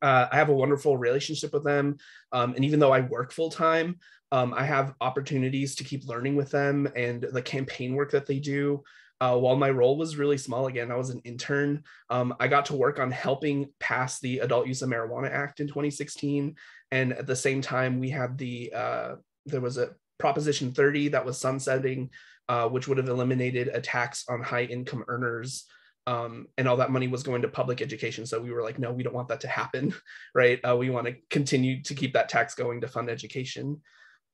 I have a wonderful relationship with them. And even though I work full time, I have opportunities to keep learning with them and the campaign work that they do. While my role was really small, again, I was an intern. I got to work on helping pass the Adult Use of Marijuana Act in 2016. And at the same time, we had there was a Proposition 30 that was sunsetting, which would have eliminated a tax on high income earners. And all that money was going to public education. So we were like, no, we don't want that to happen, right? We want to continue to keep that tax going to fund education.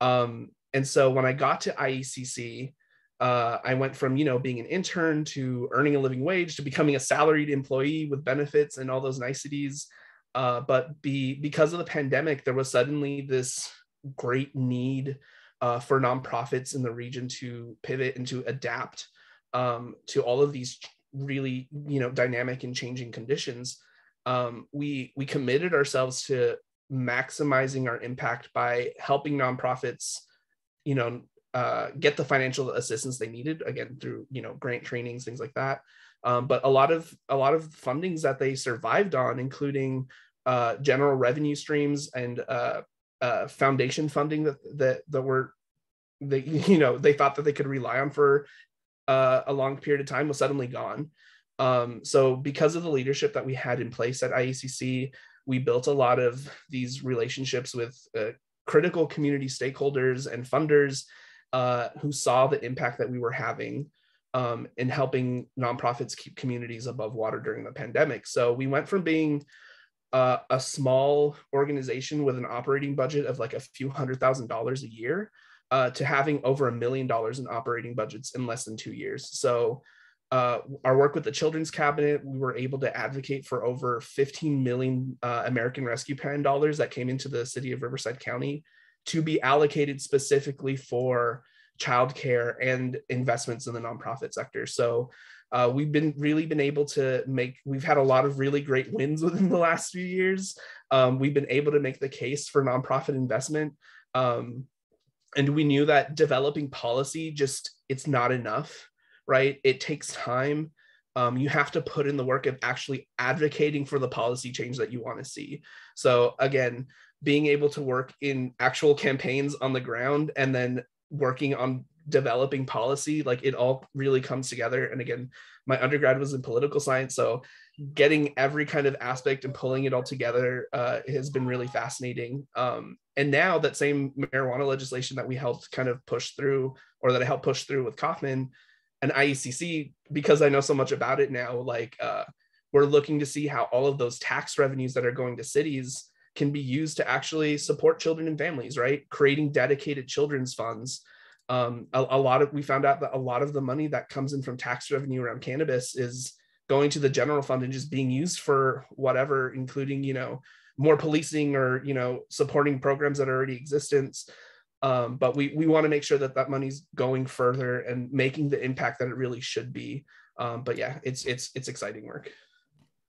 And so when I got to IECC, I went from, being an intern to earning a living wage to becoming a salaried employee with benefits and all those niceties. But because of the pandemic, there was suddenly this great need for nonprofits in the region to pivot and to adapt to all of these really, dynamic and changing conditions. We committed ourselves to maximizing our impact by helping nonprofits, get the financial assistance they needed, again, through, grant trainings, things like that. But a lot of fundings that they survived on, including general revenue streams and foundation funding that they thought that they could rely on for a long period of time, was suddenly gone. So because of the leadership that we had in place at IECC, we built a lot of these relationships with critical community stakeholders and funders who saw the impact that we were having in helping nonprofits keep communities above water during the pandemic. So we went from being a small organization with an operating budget of like a few $100,000 a year to having over $1 million in operating budgets in less than 2 years. So our work with the Children's Cabinet, we were able to advocate for over 15 million American Rescue Plan dollars that came into the city of Riverside County to be allocated specifically for childcare and investments in the nonprofit sector. So we've been able to we've had a lot of really great wins within the last few years. We've been able to make the case for nonprofit investment. And we knew that developing policy, it's not enough, right? It takes time. You have to put in the work of actually advocating for the policy change that you want to see. So again, being able to work in actual campaigns on the ground and then working on developing policy, like it all really comes together. And again, my undergrad was in political science, so getting every kind of aspect and pulling it all together has been really fascinating. And now that same marijuana legislation that we helped kind of push through, or that I helped push through with Kaufman and IECC, because I know so much about it now, like we're looking to see how all of those tax revenues that are going to cities can be used to actually support children and families, right? Creating dedicated children's funds. We found out that a lot of the money that comes in from tax revenue around cannabis is going to the general fund and just being used for whatever, including, more policing or, supporting programs that are already existent. But we want to make sure that money's going further and making the impact that it really should be. But yeah, it's exciting work.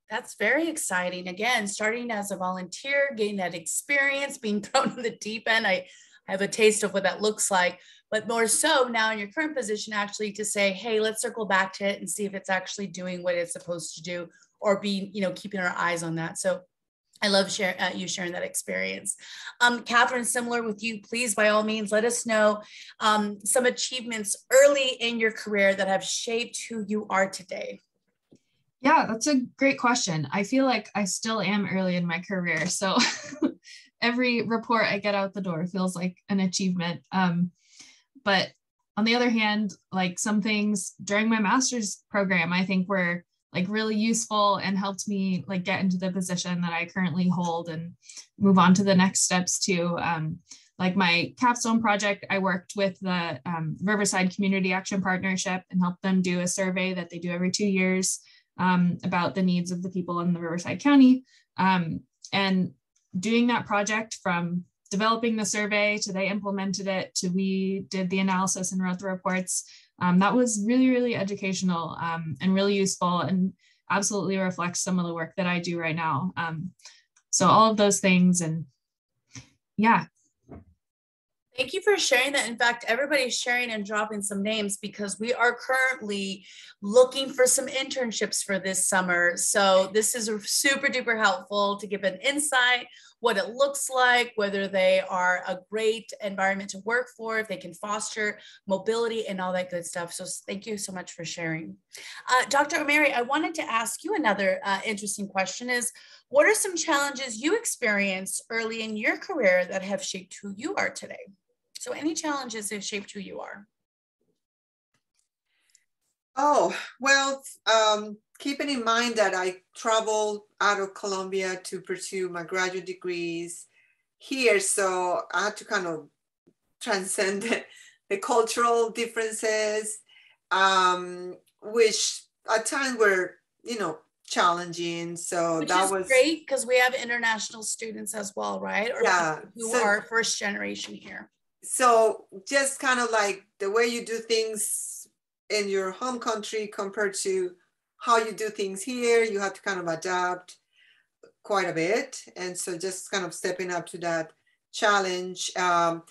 That's very exciting. Again, starting as a volunteer, getting that experience, being thrown in the deep end. I have a taste of what that looks like, but more so now in your current position, actually to say, hey, let's circle back to it and see if it's actually doing what it's supposed to do, or be, keeping our eyes on that. So I love you sharing that experience. Catherine, similar with you, please, by all means, let us know some achievements early in your career that have shaped who you are today. Yeah, that's a great question. I feel like I still am early in my career. So every report I get out the door feels like an achievement. But on the other hand, like some things during my master's program, I think were like really useful and helped me like get into the position that I currently hold and move on to the next steps too. Like my capstone project, I worked with the Riverside Community Action Partnership and helped them do a survey that they do every 2 years about the needs of the people in the Riverside County. And doing that project from developing the survey to they implemented it to we did the analysis and wrote the reports, that was really, really educational and really useful and absolutely reflects some of the work that I do right now. So all of those things, and yeah. Thank you for sharing that. In fact, everybody's sharing and dropping some names because we are currently looking for some internships for this summer. So this is super duper helpful to give an insight, what it looks like, whether they are a great environment to work for, if they can foster mobility and all that good stuff. So thank you so much for sharing. Dr. O'Mary, I wanted to ask you another interesting question is, what are some challenges you experienced early in your career that have shaped who you are today? So any challenges that shaped who you are? Oh, well, keeping in mind that I traveled out of Colombia to pursue my graduate degrees here, so I had to kind of transcend the cultural differences, which at times were, challenging. So which that is was great because we have international students as well, right? Or yeah, who are first generation here. So just kind of like the way you do things in your home country compared to how you do things here, you have to kind of adapt quite a bit. And so just kind of stepping up to that challenge. I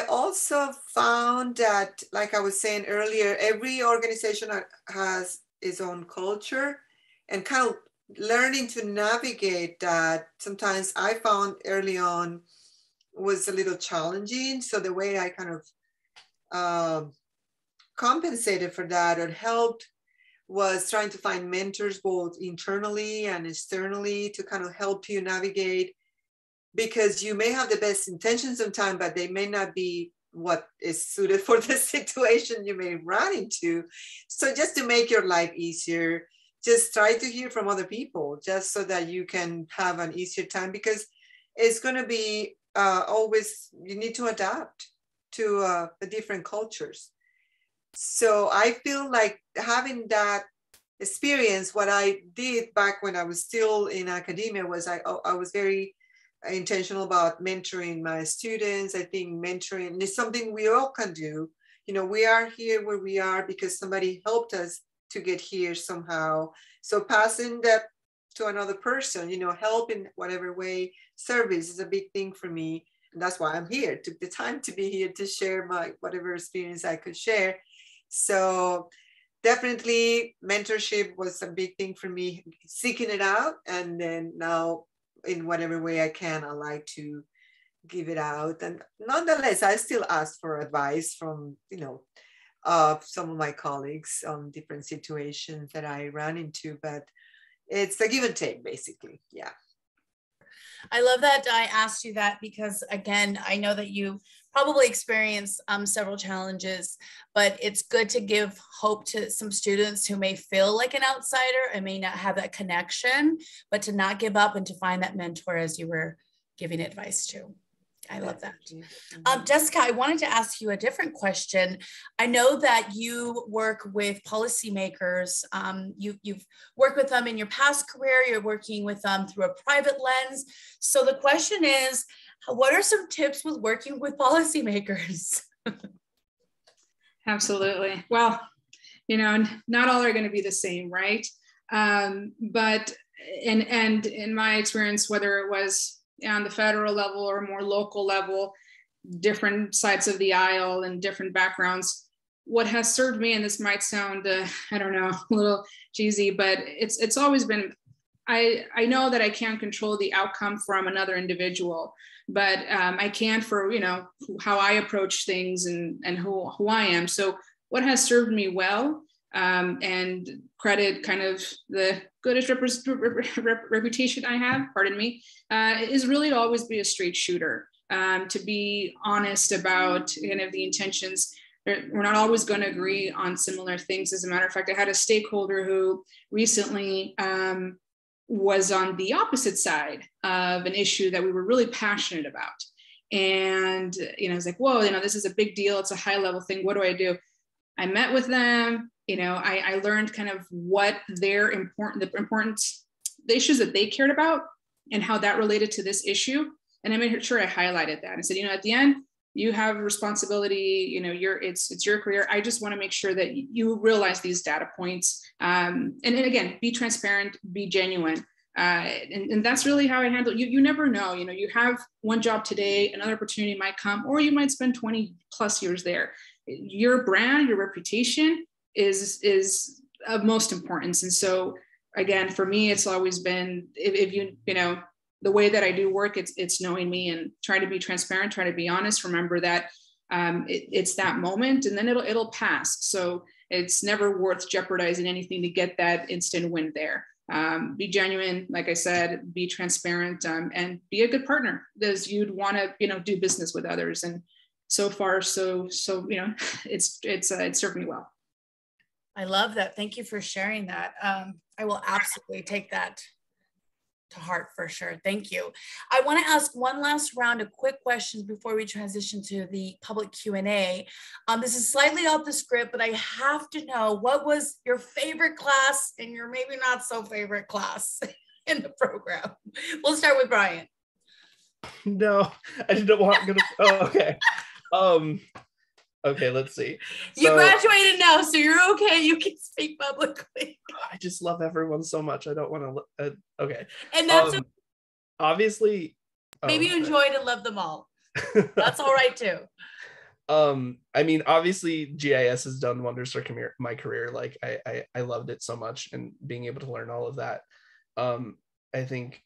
also found that, like I was saying earlier, every organization has its own culture, and kind of learning to navigate that sometimes I found early on was a little challenging. So the way I kind of compensated for that or helped was trying to find mentors both internally and externally to kind of help you navigate, because you may have the best intentions sometimes, but they may not be what is suited for the situation you may run into. So just to make your life easier, just try to hear from other people just so that you can have an easier time, because it's going to be always, you need to adapt to the different cultures. So I feel like having that experience, what I did back when I was still in academia was I was very intentional about mentoring my students. I think mentoring is something we all can do. We are here where we are because somebody helped us to get here somehow. So passing that to another person, help in whatever way, service is a big thing for me. And that's why I'm here, took the time to be here to share my whatever experience I could share. So definitely mentorship was a big thing for me, seeking it out. And then now in whatever way I can, I like to give it out. And nonetheless, I still ask for advice from, some of my colleagues on different situations that I ran into, but it's a give and take, basically. Yeah. I love that I asked you that because, again, I know that you probably experienced several challenges, but it's good to give hope to some students who may feel like an outsider and may not have that connection, but to not give up and to find that mentor as you were giving advice to. I love that. Jessica, I wanted to ask you a different question. I know that you work with policymakers. You've worked with them in your past career. You're working with them through a private lens. So the question is, what are some tips with working with policymakers? Absolutely. Well, not all are going to be the same, right? But in my experience, whether it was on the federal level or more local level, different sides of the aisle and different backgrounds, what has served me, and this might sound, I don't know, a little cheesy, but it's always been, I know that I can't control the outcome from another individual, but I can for, how I approach things and who I am. So what has served me well and credit kind of the goodish reputation I have, pardon me, is really to always be a straight shooter, to be honest about kind of the intentions. We're not always going to agree on similar things. As a matter of fact, I had a stakeholder who recently was on the opposite side of an issue that we were really passionate about. And, I was like, whoa, this is a big deal. It's a high level thing. What do I do? I met with them. I learned kind of what the issues that they cared about and how that related to this issue. And I made sure I highlighted that and said, at the end, you have a responsibility, it's your career. I just want to make sure that you realize these data points. And again, be transparent, be genuine. And that's really how I handle it. You never know, you have one job today, another opportunity might come, or you might spend 20 plus years there. Your brand, your reputation is of most importance. And so again, for me, it's always been, if the way that I do work, it's knowing me and try to be transparent, try to be honest, remember that it's that moment and then it'll pass. So it's never worth jeopardizing anything to get that instant win there. Be genuine, like I said, be transparent, and be a good partner, because you'd want to, do business with others. And so far, so it's served me well. I love that. Thank you for sharing that. I will absolutely take that to heart for sure. Thank you. I want to ask one last round of quick questions before we transition to the public Q&A. This is slightly off the script, but I have to know, what was your favorite class and your maybe not so favorite class in the program? We'll start with Brian. No, I didn't want to. Oh, okay. Okay, let's see. You graduated now, so you're okay. You can speak publicly. I just love everyone so much. I don't want to. Okay. And that's obviously. Maybe you enjoyed and loved them all. That's all right too. I mean, obviously, GIS has done wonders for my career. Like, I loved it so much, and being able to learn all of that. I think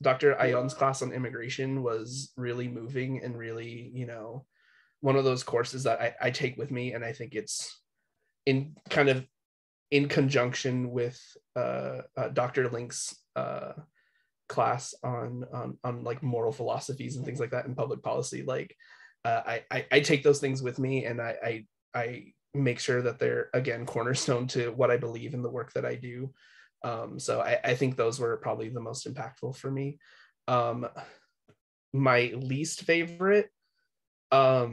Dr. Ayon's class on immigration was really moving and really, one of those courses that I take with me, and I think it's in conjunction with Dr. Link's class on like moral philosophies and things like that in public policy. Like I take those things with me, and I make sure that they're, again, cornerstone to what I believe in the work that I do. So I think those were probably the most impactful for me. My least favorite, it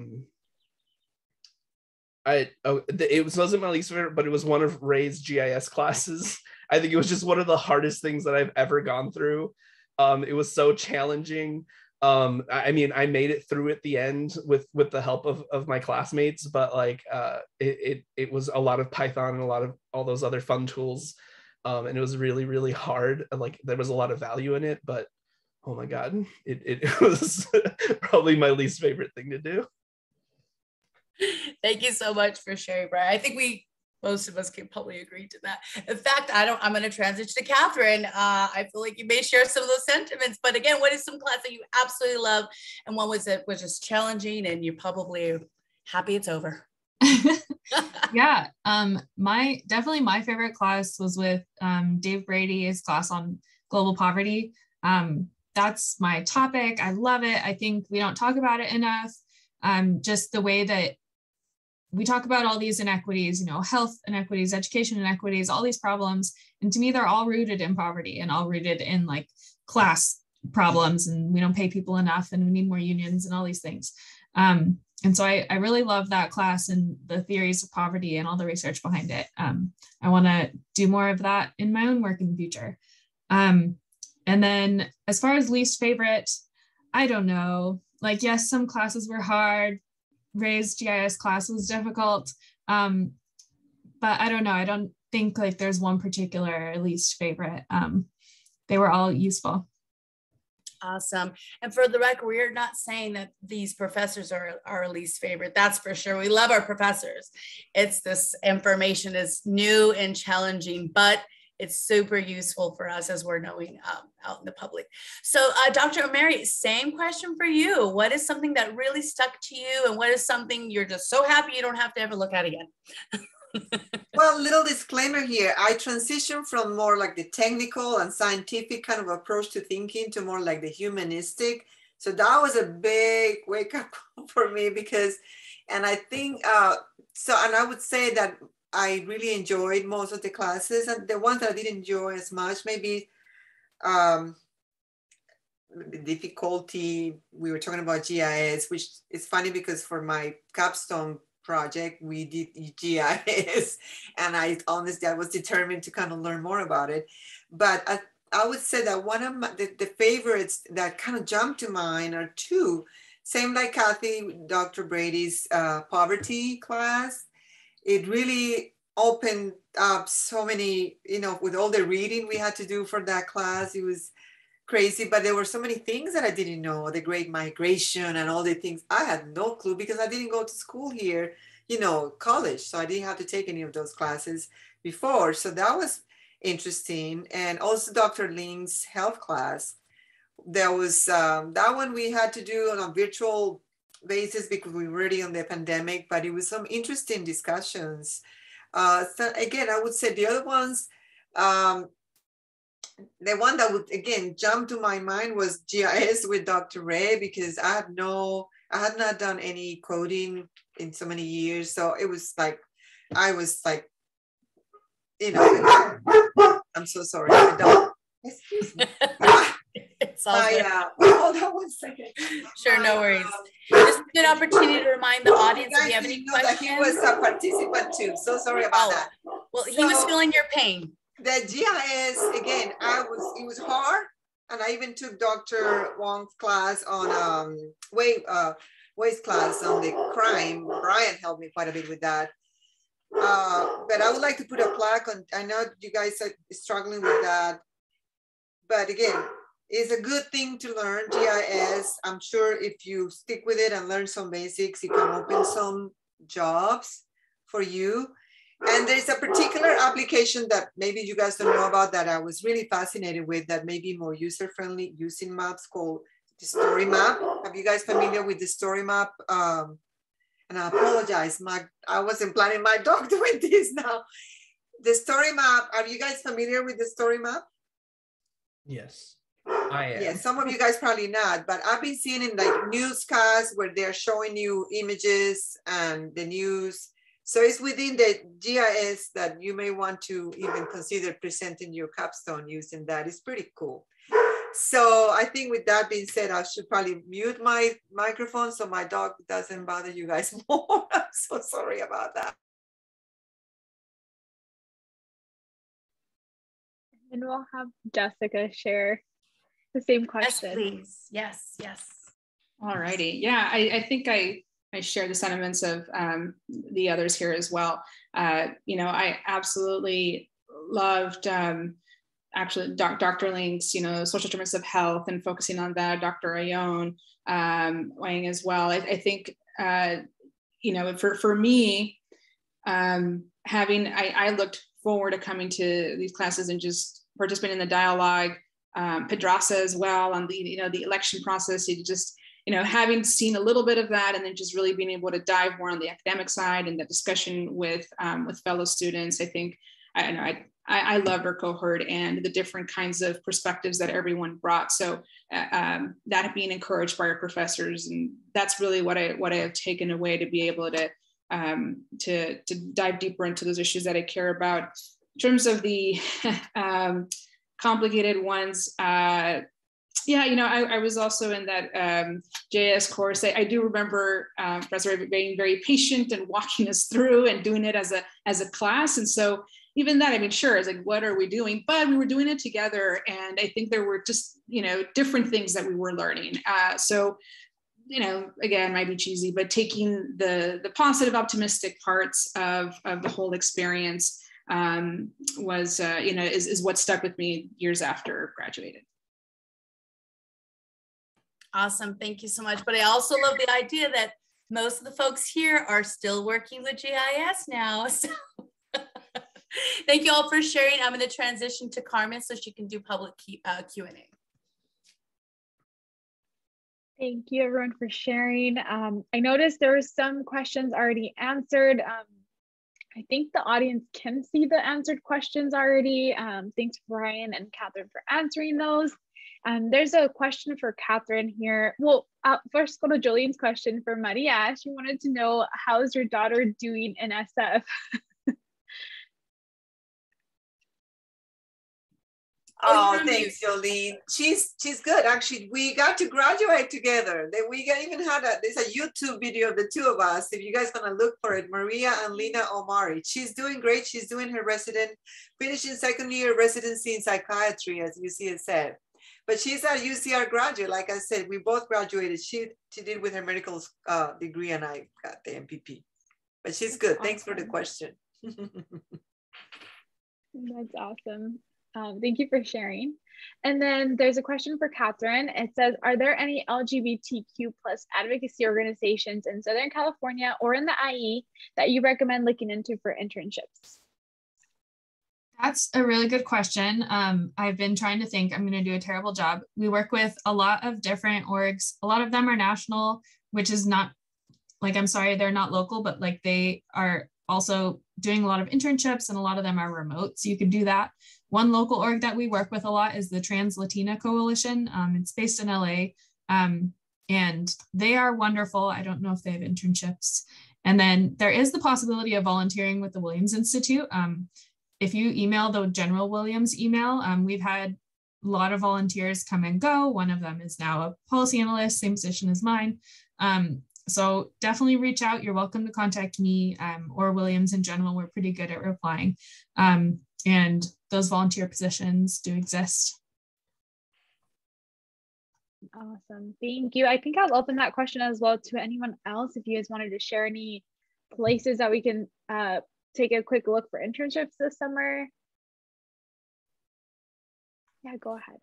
wasn't my least favorite, but it was one of Ray's GIS classes. I think it was just one of the hardest things that I've ever gone through. It was so challenging. I mean, I made it through at the end with the help of my classmates, but like it was a lot of Python and a lot of all those other fun tools. And it was really, really hard. Like, there was a lot of value in it, but oh my God, it was probably my least favorite thing to do. Thank you so much for sharing, Brian. I think most of us can probably agree to that. In fact, I'm going to transition to Catherine. I feel like you may share some of those sentiments, but again, what is some class that you absolutely love, and one was just challenging and you're probably happy it's over? Yeah, definitely my favorite class was with Dave Brady's class on global poverty. That's my topic. I love it. I think we don't talk about it enough. Just the way that we talk about all these inequities, health inequities, education inequities, all these problems. And to me, they're all rooted in poverty and all rooted in like class problems. And we don't pay people enough, and we need more unions and all these things. And so I really love that class and the theories of poverty and all the research behind it. I want to do more of that in my own work in the future. And then as far as least favorite, I don't know. Like, yes, some classes were hard. Ray's GIS class was difficult. But I don't know. I don't think like there's one particular least favorite. They were all useful. Awesome. And for the record, we're not saying that these professors are our least favorite. That's for sure. We love our professors. It's this information is new and challenging, but it's super useful for us as we're knowing out in the public. So Dr. O'Mary, same question for you. What is something that really stuck to you, and what is something you're just so happy you don't have to ever look at again? Well, little disclaimer here. I transitioned from more like the technical and scientific kind of approach to thinking to more like the humanistic. So that was a big wake up for me because, and I think, and I would say that I really enjoyed most of the classes, and the ones that I didn't enjoy as much, maybe the difficulty, we were talking about GIS, which is funny because for my capstone project, we did GIS, and I honestly, I was determined to kind of learn more about it. But I would say that one of the favorites that kind of jumped to mind are two, same like Kathy, Dr. Brady's poverty class. It really opened up so many, with all the reading we had to do for that class, it was crazy, but there were so many things that I didn't know, the Great Migration and all the things. I had no clue because I didn't go to school here, college. So I didn't have to take any of those classes before. So that was interesting. And also Dr. Ling's health class. There was that one we had to do on a virtual basis because we were already on the pandemic, but it was some interesting discussions. So again, I would say the other ones, the one that would again jump to my mind was GIS with Dr. Ray, because I had not done any coding in so many years. So it was like, I was like, I'm so sorry. Excuse me. It's all good. Hold on one second. Sure, no worries. This is a good opportunity to remind the audience if you have any questions. That he was a participant too. So sorry about that. Well, he was feeling your pain. The GIS, again, it was hard. And I even took Dr. Wong's class on Wade's class on the crime. Brian helped me quite a bit with that. But I would like to put a plaque on, I know you guys are struggling with that. But again, it's a good thing to learn GIS. I'm sure if you stick with it and learn some basics, it can open some jobs for you. And there's a particular application that maybe you guys don't know about that I was really fascinated with, that may be more user-friendly using maps, called the Story Map. Are you guys familiar with the Story Map? And I apologize, I wasn't planning my dog doing this now. The Story Map, are you guys familiar with the Story Map? Yes, I am. Yeah, some of you guys probably not, but I've been seeing in like newscasts where they're showing you images and the news. So it's within the GIS that you may want to even consider presenting your capstone using that. It's pretty cool. So I think with that being said, I should probably mute my microphone so my dog doesn't bother you guys more. I'm so sorry about that. And we'll have Jessica share the same question. Yes, please. Yes, yes. All righty. Yeah, I think I share the sentiments of the others here as well. I absolutely loved actually Dr. Ling's, social determinants of health and focusing on that, Dr. Ayon weighing as well. I think, for me, I looked forward to coming to these classes and just participating in the dialogue, Pedraza as well on the election process. You just, having seen a little bit of that, and then just really being able to dive more on the academic side and the discussion with fellow students. I think I loved our cohort and the different kinds of perspectives that everyone brought. So that being encouraged by our professors, and that's really what I have taken away, to be able to dive deeper into those issues that I care about. In terms of the complicated ones, I was also in that JS course. I do remember Professor being very patient and walking us through and doing it as a class. And so even that, sure, it's like, what are we doing? But we were doing it together. And I think there were just, different things that we were learning. So, again, might be cheesy, but taking the positive, optimistic parts of the whole experience was, is what stuck with me years after graduated. Awesome. Thank you so much. But I also love the idea that most of the folks here are still working with GIS now. So Thank you all for sharing. I'm going to transition to Carmen so she can do public Q&A. Thank you everyone for sharing. I noticed there were some questions already answered. I think the audience can see the answered questions already. Thanks Brian and Catherine for answering those. There's a question for Catherine here. Well, first go to Jolene's question for Maria. She wanted to know, how's your daughter doing in SF? Oh, thanks, Jolene. She's good. Actually, we got to graduate together. Even had there's a YouTube video of the two of us. If you guys gonna look for it, Maria and Lina Omari. She's doing great. She's doing her finishing second year residency in psychiatry, as UC said. But she's a UCR graduate. Like I said, we both graduated. She did with her medical degree, and I got the MPP. But she's good. Awesome. Thanks for the question. That's awesome. Thank you for sharing. And then there's a question for Catherine. It says, are there any LGBTQ plus advocacy organizations in Southern California or in the IE that you recommend looking into for internships? That's a really good question. I've been trying to think. I'm going to do a terrible job. We work with a lot of different orgs. A lot of them are national, which is not, like, I'm sorry, they're not local, but like they are also doing a lot of internships, and a lot of them are remote. So you can do that. One local org that we work with a lot is the Trans Latina Coalition. It's based in LA, and they are wonderful. I don't know if they have internships. And then there is the possibility of volunteering with the Williams Institute. If you email the General Williams email, we've had a lot of volunteers come and go. One of them is now a policy analyst, same position as mine. So definitely reach out. You're welcome to contact me or Williams in general. We're pretty good at replying. And those volunteer positions do exist. Awesome, thank you. I think I'll open that question as well to anyone else. If you guys wanted to share any places that we can take a quick look for internships this summer. Yeah, go ahead.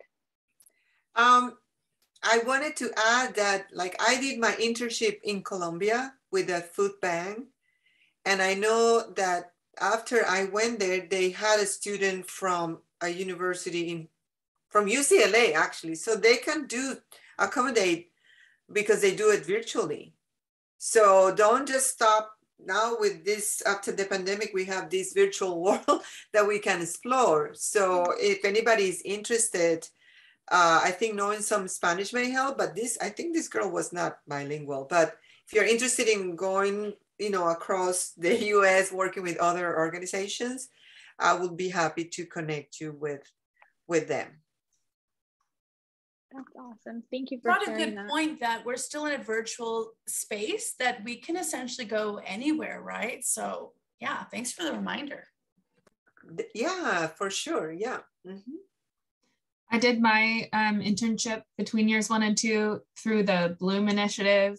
I wanted to add that, like, I did my internship in Colombia with the food bank. And I know that after I went there, they had a student from a university from UCLA, actually. So they can accommodate because they do it virtually. So don't just stop. Now with this, after the pandemic, we have this virtual world that we can explore. So if anybody is interested, I think knowing some Spanish may help, but I think this girl was not bilingual. But if you're interested in going, across the US, working with other organizations, I would be happy to connect you with them. That's awesome. Thank you for sharing that. Brought a good point that we're still in a virtual space that we can essentially go anywhere, right? So yeah, thanks for the reminder. Yeah, for sure. Yeah. Mm-hmm. I did my internship between years 1 and 2 through the Bloom Initiative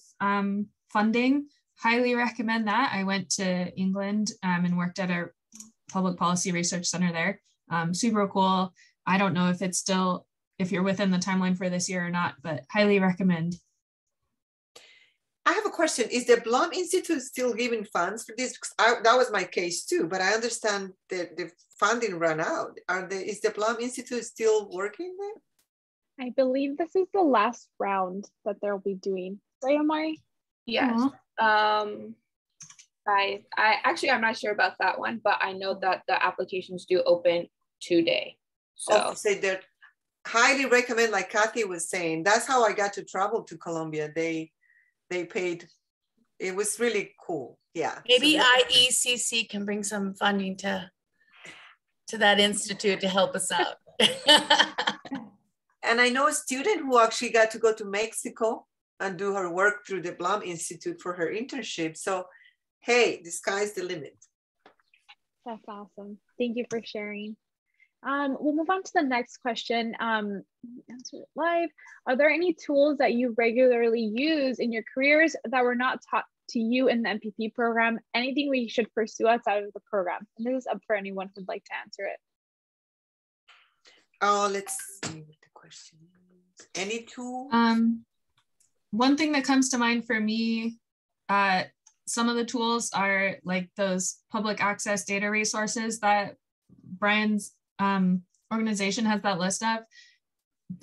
funding. Highly recommend that. I went to England and worked at a public policy research center there. Super cool. I don't know if you're within the timeline for this year or not, but highly recommend. I have a question. Is the Blum Institute still giving funds for this? That was my case too, but I understand that the funding ran out. Is the Blum Institute still working there? I believe this is the last round that they'll be doing. Right, Omari? Yes. I'm not sure about that one, but I know that the applications do open today. So they highly recommend, like Kathy was saying. That's how I got to travel to Colombia. They paid. It was really cool. Yeah. Maybe IECC can bring some funding to that institute to help us out. And I know a student who actually got to go to Mexico and do her work through the Blum Institute for her internship. So, hey, the sky's the limit. That's awesome. Thank you for sharing. We'll move on to the next question. Answer it live. Are there any tools that you regularly use in your careers that were not taught to you in the MPP program? Anything we should pursue outside of the program? And this is up for anyone who'd like to answer it. Oh, let's see what the question is. Any tool? One thing that comes to mind for me, some of the tools are like those public access data resources that Brian's organization has that list of.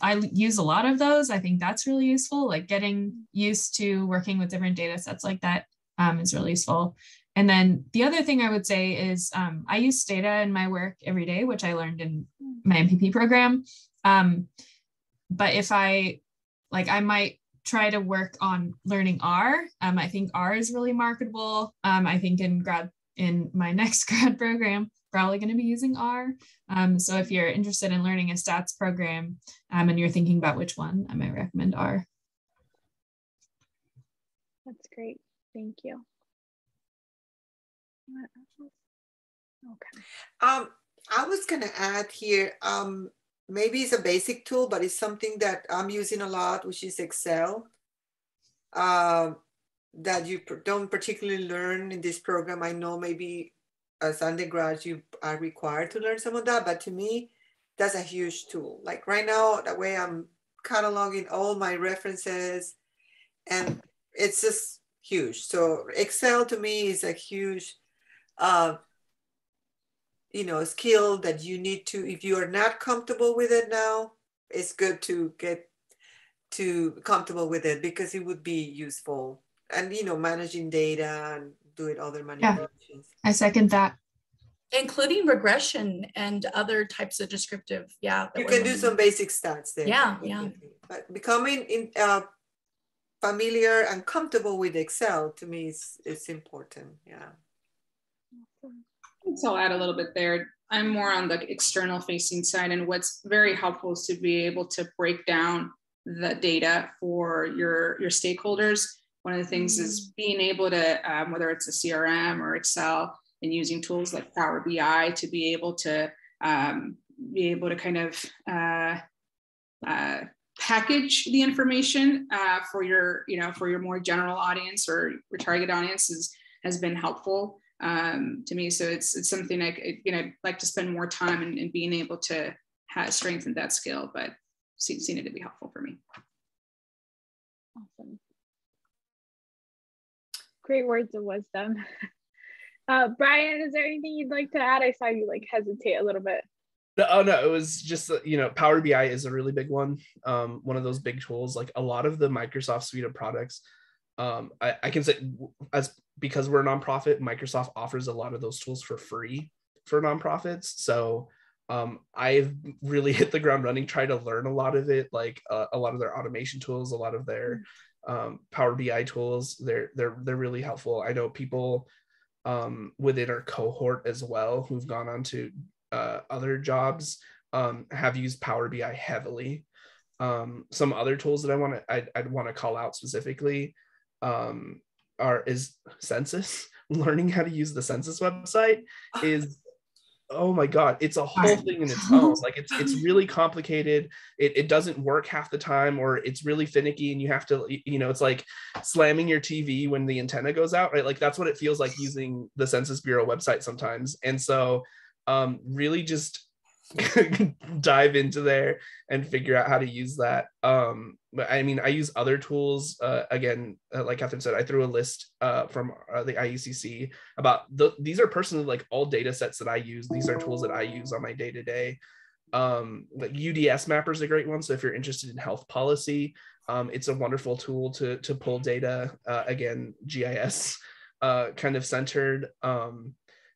I use a lot of those. I think that's really useful. Like getting used to working with different data sets like that is really useful. And then the other thing I would say is I use data in my work every day, which I learned in my MPP program. But if I might try to work on learning R. I think R is really marketable. I think in my next grad program, probably going to be using R. So if you're interested in learning a stats program and you're thinking about which one, I might recommend R. That's great. Thank you. Okay. I was going to add here, maybe it's a basic tool, but it's something that I'm using a lot, which is Excel, that you don't particularly learn in this program. I know maybe as undergrads, you are required to learn some of that, but to me, that's a huge tool. Like right now, the way I'm cataloging all my references, and it's just huge. So Excel to me is a huge, skill that you need to, if you are not comfortable with it now, it's good to get to comfortable with it because it would be useful. And, managing data and doing other manipulations. Yeah, I second that. Including regression and other types of descriptive, You can do some basic stats there. Yeah. But becoming familiar and comfortable with Excel to me is important. Yeah. So I'll add a little bit there. I'm more on the external facing side, and what's very helpful is to be able to break down the data for your stakeholders. One of the things is being able to, whether it's a CRM or Excel, and using tools like Power BI to be able to kind of package the information for your more general audience or your target audience has been helpful to me. So it's something I'd like to spend more time in being able to strengthen that skill, but seen it to be helpful for me. Awesome. Great words of wisdom. Brian, is there anything you'd like to add? I saw you hesitate a little bit. No, it was just, Power BI is a really big one. One of those big tools, like a lot of the Microsoft suite of products. I can say because we're a nonprofit, Microsoft offers a lot of those tools for free for nonprofits. So I've really hit the ground running, trying to learn a lot of it, like a lot of their automation tools, a lot of their Power BI tools. They're really helpful. I know people within our cohort as well who've gone on to other jobs have used Power BI heavily. Some other tools that I'd want to call out specifically is Census. Learning how to use the Census website is, oh my God, it's a whole thing in its own. Like it's really complicated. It doesn't work half the time, or it's really finicky, and you have to, it's like slamming your TV when the antenna goes out, right? Like that's what it feels like using the Census Bureau website sometimes. And so really just dive into there and figure out how to use that. But I mean, I use other tools. Again, like Catherine said, I threw a list from the IUCC about these are personally like all data sets that I use. These are tools that I use on my day-to-day. Like UDS Mapper is a great one. So if you're interested in health policy, it's a wonderful tool to pull data, again, GIS kind of centered.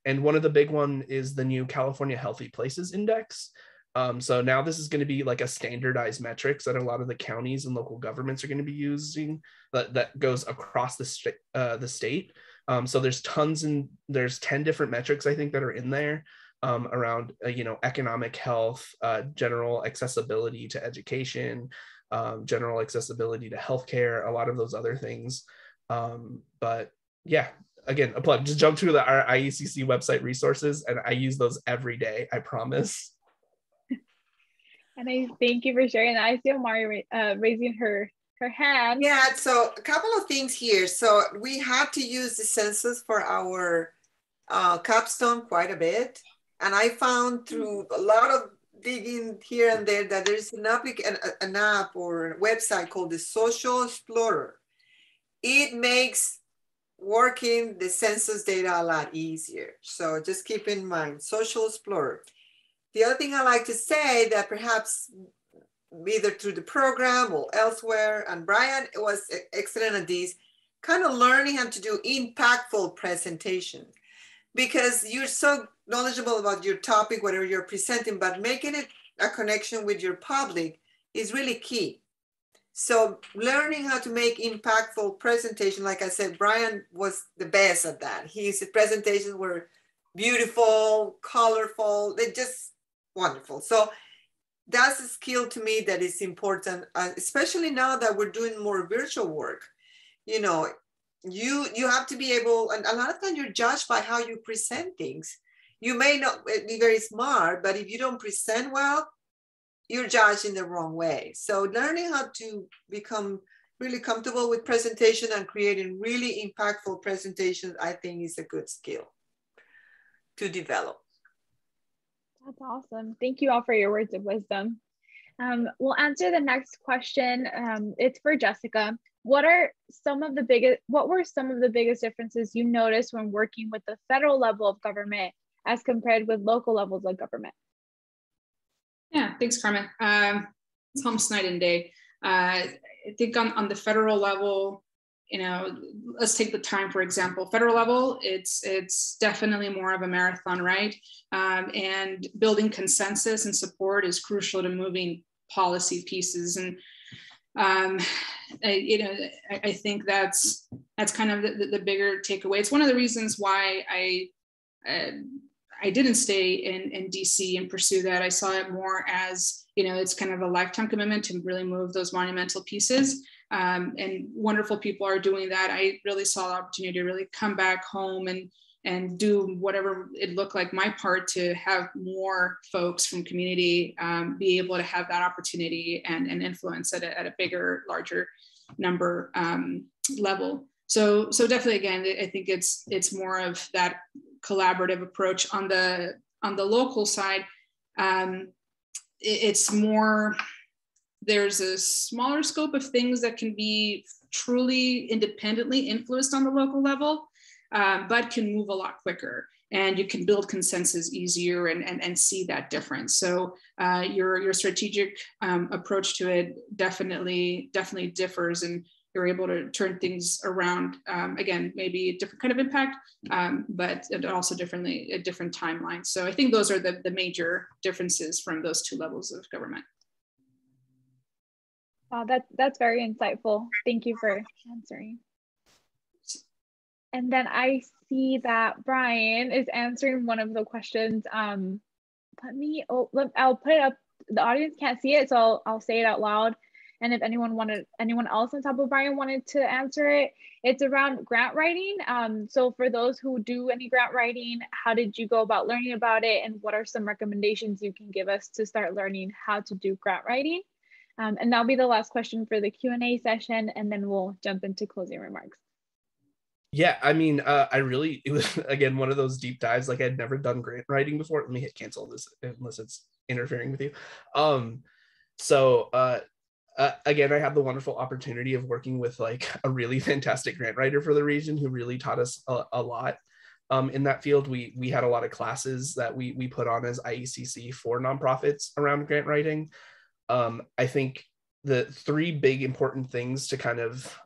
And one of the big one is the new California Healthy Places Index. So now this is going to be like a standardized metrics that a lot of the counties and local governments are going to be using that goes across the state. So there's there's 10 different metrics, I think, that are in there around, economic health, general accessibility to education, general accessibility to healthcare, a lot of those other things. But yeah. Again, a plug, just jump to our IUCC website resources, and I use those every day, I promise. And I thank you for sharing that. I see Omari raising her hand. Yeah, so a couple of things here. So we had to use the Census for our capstone quite a bit. And I found through a lot of digging here and there that there's an app or a website called the Social Explorer. It makes working the census data a lot easier. So just keep in mind, Social Explorer. The other thing I like to say that perhaps either through the program or elsewhere, and Brian was excellent at this, kind of learning how to do impactful presentation, because you're so knowledgeable about your topic, whatever you're presenting, but making it a connection with your public is really key. So learning how to make impactful presentation, like I said, Brian was the best at that. His presentations were beautiful, colorful, they're just wonderful. So that's a skill to me that is important, especially now that we're doing more virtual work. You know, you have to be able, and a lot of times you're judged by how you present things. You may not be very smart, but if you don't present well, you're judged in the wrong way. So learning how to become really comfortable with presentation and creating really impactful presentations, I think is a good skill to develop. That's awesome. Thank you all for your words of wisdom. We'll answer the next question. It's for Jessica. What were some of the biggest differences you noticed when working with the federal level of government as compared with local levels of government? Yeah, thanks, Carmen. It's almost night and day. I think on the federal level, you know, let's take the time, for example, federal level, it's definitely more of a marathon, right? And building consensus and support is crucial to moving policy pieces. And, you know, I think that's kind of the bigger takeaway. It's one of the reasons why I didn't stay in DC and pursue that. I saw it more as, you know, it's kind of a lifetime commitment to really move those monumental pieces. And wonderful people are doing that. I really saw the opportunity to really come back home and do whatever it looked like my part to have more folks from community be able to have that opportunity and influence at a bigger, larger number level. So definitely, again, I think it's more of that collaborative approach. On the local side, it's more, there's a smaller scope of things that can be truly independently influenced on the local level, but can move a lot quicker, and you can build consensus easier and see that difference. So your strategic approach to it definitely differs, and you're able to turn things around. Again, maybe a different kind of impact, but also a different timeline. So I think those are the major differences from those two levels of government. Wow, that's very insightful. Thank you for answering. And then I see that Brian is answering one of the questions. I'll put it up. The audience can't see it, so I'll say it out loud. And if anyone else on top of Brian wanted to answer it, it's around grant writing. So for those who do any grant writing, how did you go about learning about it? And what are some recommendations you can give us to start learning how to do grant writing? And that'll be the last question for the Q&A session, and then we'll jump into closing remarks. Yeah, I mean, it was, again, one of those deep dives. Like, I'd never done grant writing before. Let me hit cancel this unless it's interfering with you. Again, I had the wonderful opportunity of working with like a really fantastic grant writer for the region who really taught us a lot in that field. We had a lot of classes that we put on as IECC for nonprofits around grant writing. I think the three big important things to kind of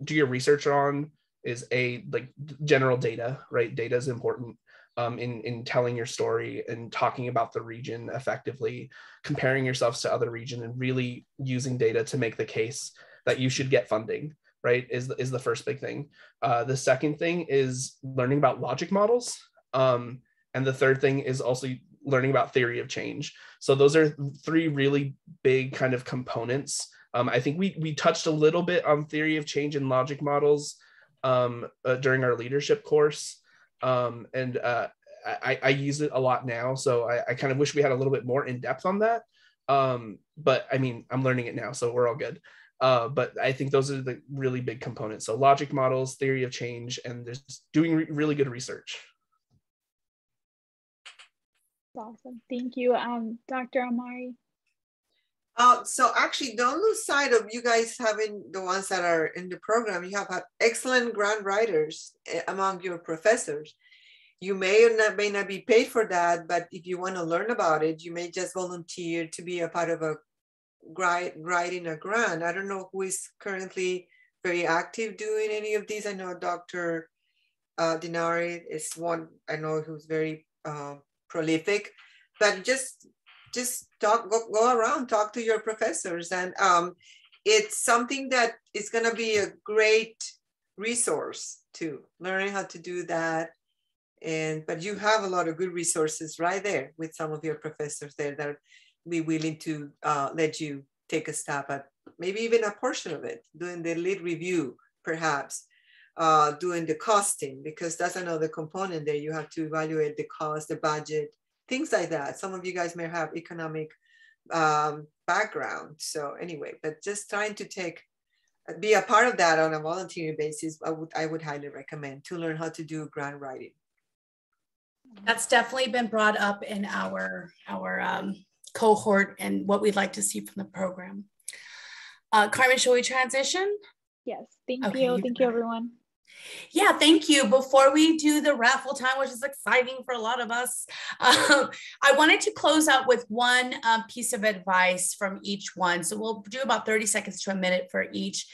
do your research on is like general data, right? Data is important in telling your story and talking about the region effectively, comparing yourselves to other regions, and really using data to make the case that you should get funding, right? Is the first big thing. The second thing is learning about logic models. And the third thing is also learning about theory of change. So those are three really big kind of components. I think we touched a little bit on theory of change and logic models during our leadership course. I use it a lot now. So I kind of wish we had a little bit more in depth on that. But I mean, I'm learning it now, so we're all good. But I think those are the really big components. So logic models, theory of change, and just doing really good research. Awesome. Thank you, Dr. Amari. So actually, don't lose sight of you guys having the ones that are in the program. You have excellent grant writers among your professors. You may not be paid for that, but if you want to learn about it, you may just volunteer to be a part of a writing a grant. I don't know who is currently very active doing any of these. I know Dr. Dinari is one I know who's very prolific, but just go around, talk to your professors, and it's something that is going to be a great resource to learning how to do that. But you have a lot of good resources right there with some of your professors there that be willing to let you take a stab at maybe even a portion of it, doing the lead review, perhaps, doing the costing, because that's another component there. You have to evaluate the cost, the budget, things like that. Some of you guys may have economic background. So anyway, but just trying to be a part of that on a volunteering basis, I would highly recommend to learn how to do grant writing. That's definitely been brought up in our cohort and what we'd like to see from the program. Carmen, shall we transition? Yes, thank you. Thank you, everyone. Yeah, thank you. Before we do the raffle time, which is exciting for a lot of us, I wanted to close out with one piece of advice from each one. So we'll do about 30 seconds to a minute for each.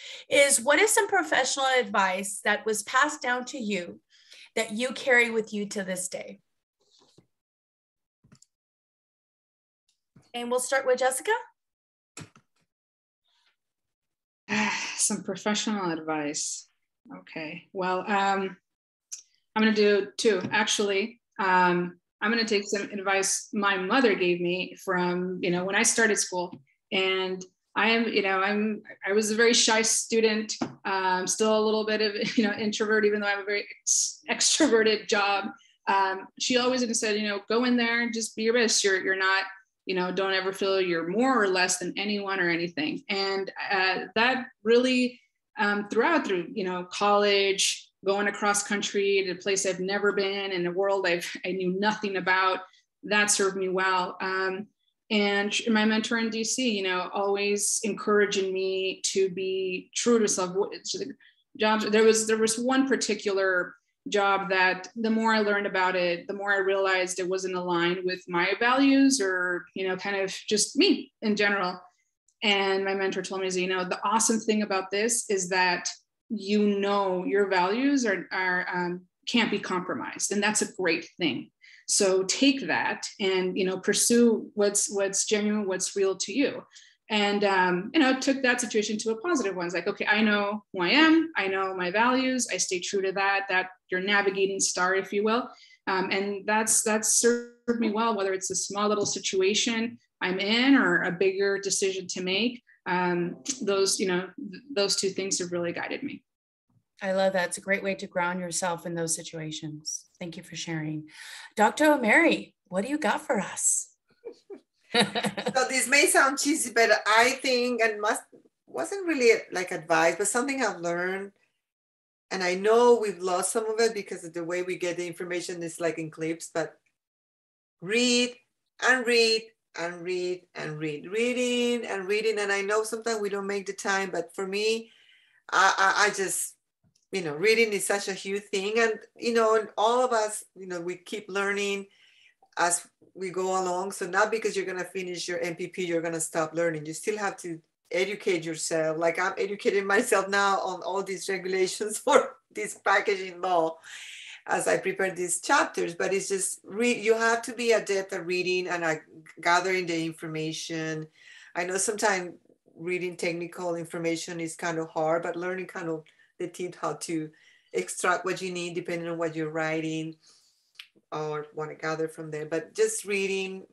What is some professional advice that was passed down to you that you carry with you to this day? And we'll start with Jessica. Some professional advice. Okay, well, I'm going to do two. Actually, I'm going to take some advice my mother gave me from, when I started school. And I was a very shy student, still a little bit of, introvert, even though I have a very extroverted job. She always said, go in there and just be your best. You're not, don't ever feel you're more or less than anyone or anything. And that really, through college, going across country to a place I've never been, in a world I knew nothing about, that served me well. And my mentor in DC, always encouraging me to be true to myself. There was one particular job that the more I learned about it, the more I realized it wasn't aligned with my values or, kind of just me in general. And my mentor told me, the awesome thing about this is that, your values are can't be compromised. And that's a great thing. So take that and, pursue what's genuine, what's real to you. And, took that situation to a positive one. It's like, okay, I know who I am. I know my values. I stay true to that your navigating star, if you will. And that's served me well, whether it's a small little situation I'm in or a bigger decision to make. Those two things have really guided me. I love that. It's a great way to ground yourself in those situations. Thank you for sharing. Dr. O'Mary, what do you got for us? So this may sound cheesy, but I think, and wasn't really like advice, but something I've learned. And I know we've lost some of it because of the way we get the information is like in clips, but read and read and read and read, reading and reading. And I know sometimes we don't make the time, but for me, I just, reading is such a huge thing. And, and all of us, we keep learning as we go along. So not because you're going to finish your MPP, you're going to stop learning. You still have to educate yourself. Like I'm educating myself now on all these regulations for this packaging law as I prepare these chapters, but it's just you have to be adept at reading and gathering the information. I know sometimes reading technical information is kind of hard, but learning kind of the tip how to extract what you need depending on what you're writing or want to gather from there. But just reading.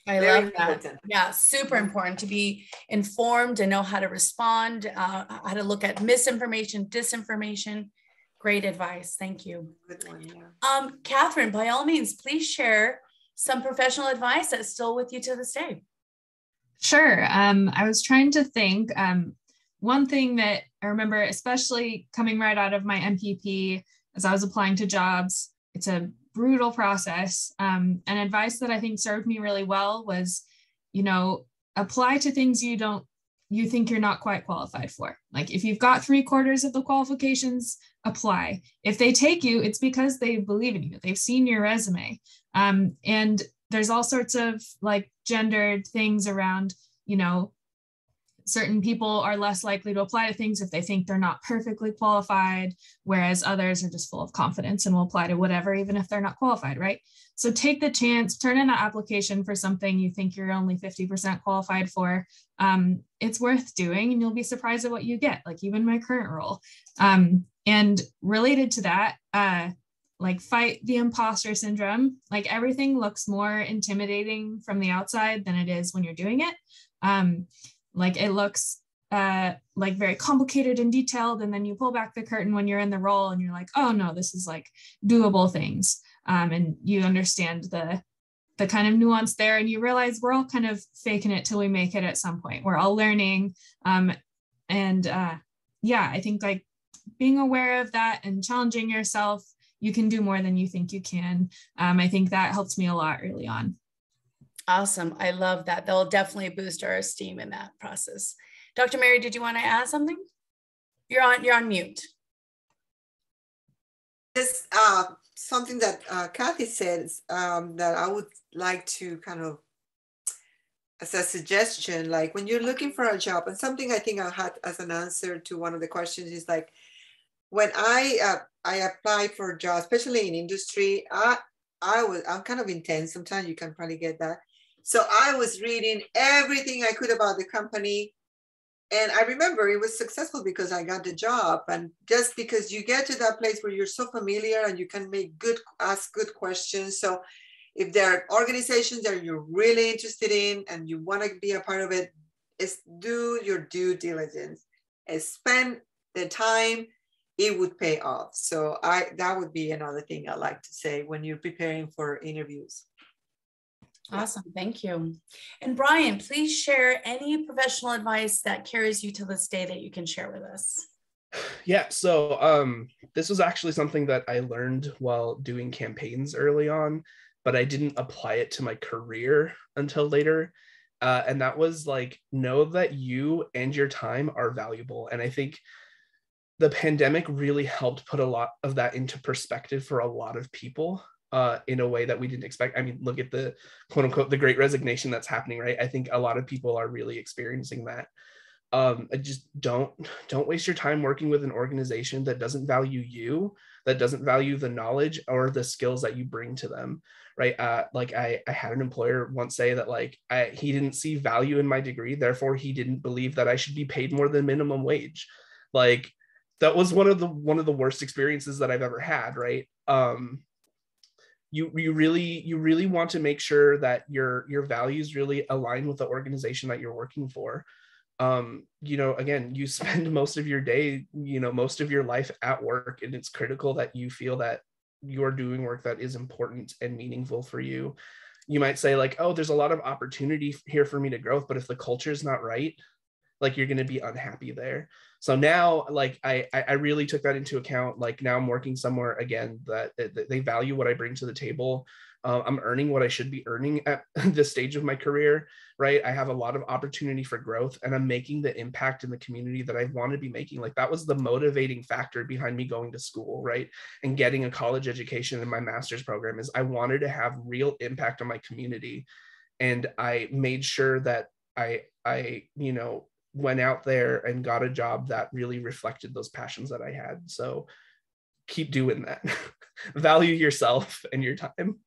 I love that. Important. Yeah, super important to be informed and know how to respond, how to look at misinformation, disinformation. Great advice. Thank you. Good one, yeah. Catherine, by all means, please share some professional advice that's still with you to this day. Sure. I was trying to think. One thing that I remember, especially coming right out of my MPP, as I was applying to jobs, it's a brutal process. And advice that I think served me really well was, apply to things you don't you think you're not quite qualified for. Like if you've got 3/4 of the qualifications, apply. If they take you, it's because they believe in you. They've seen your resume. And there's all sorts of like gendered things around, you know, certain people are less likely to apply to things if they think they're not perfectly qualified, whereas others are just full of confidence and will apply to whatever, even if they're not qualified, right? So take the chance, turn in an application for something you think you're only 50% qualified for. It's worth doing and you'll be surprised at what you get, like even my current role. And related to that, like fight the imposter syndrome. Like everything looks more intimidating from the outside than it is when you're doing it. Like it looks like very complicated and detailed, and then you pull back the curtain when you're in the role and you're like, oh no, this is like doable things. And you understand the kind of nuance there, and you realize we're all kind of faking it till we make it at some point. We're all learning. Yeah, I think like being aware of that and challenging yourself, you can do more than you think you can. I think that helped me a lot early on. Awesome. I love that. They'll definitely boost our esteem in that process. Dr. Mary, did you want to add something? You're on mute. This something that Kathy said that I would like to kind of, as a suggestion, like when you're looking for a job, and something I think I had as an answer to one of the questions is like, when I applied for a job, especially in industry, I'm kind of intense. Sometimes you can probably get that. So I was reading everything I could about the company. And I remember it was successful because I got the job. And just because you get to that place where you're so familiar and you can ask good questions. So if there are organizations that you're really interested in and you want to be a part of it, do your due diligence. Spend the time, it would pay off. So that would be another thing I like to say when you're preparing for interviews. Awesome. Thank you. And Brian, please share any professional advice that carries you to this day that you can share with us. Yeah, so this was actually something that I learned while doing campaigns early on, but I didn't apply it to my career until later. And that was like, know that you and your time are valuable. And I think the pandemic really helped put a lot of that into perspective for a lot of people in a way that we didn't expect. I mean, look at the quote unquote, the great resignation that's happening, right? I think a lot of people are really experiencing that. Just don't waste your time working with an organization that doesn't value you, that doesn't value the knowledge or the skills that you bring to them, right? Like I had an employer once say that like he didn't see value in my degree, therefore he didn't believe that I should be paid more than minimum wage. Like that was one of the worst experiences that I've ever had, right? You really want to make sure that your values really align with the organization that you're working for. You know, again, you spend most of your day, you know, most of your life at work, and it's critical that you feel that you're doing work that is important and meaningful for you. You might say like, oh, there's a lot of opportunity here for me to grow, but if the culture is not right, like you're going to be unhappy there. So now, like I really took that into account. Like now I'm working somewhere again that they value what I bring to the table. I'm earning what I should be earning at this stage of my career, right? I have a lot of opportunity for growth, and I'm making the impact in the community that I want to be making. Like that was the motivating factor behind me going to school, right? And getting a college education in my master's program is I wanted to have real impact on my community. And I made sure that I you know, went out there and got a job that really reflected those passions that I had. So keep doing that. Value yourself and your time.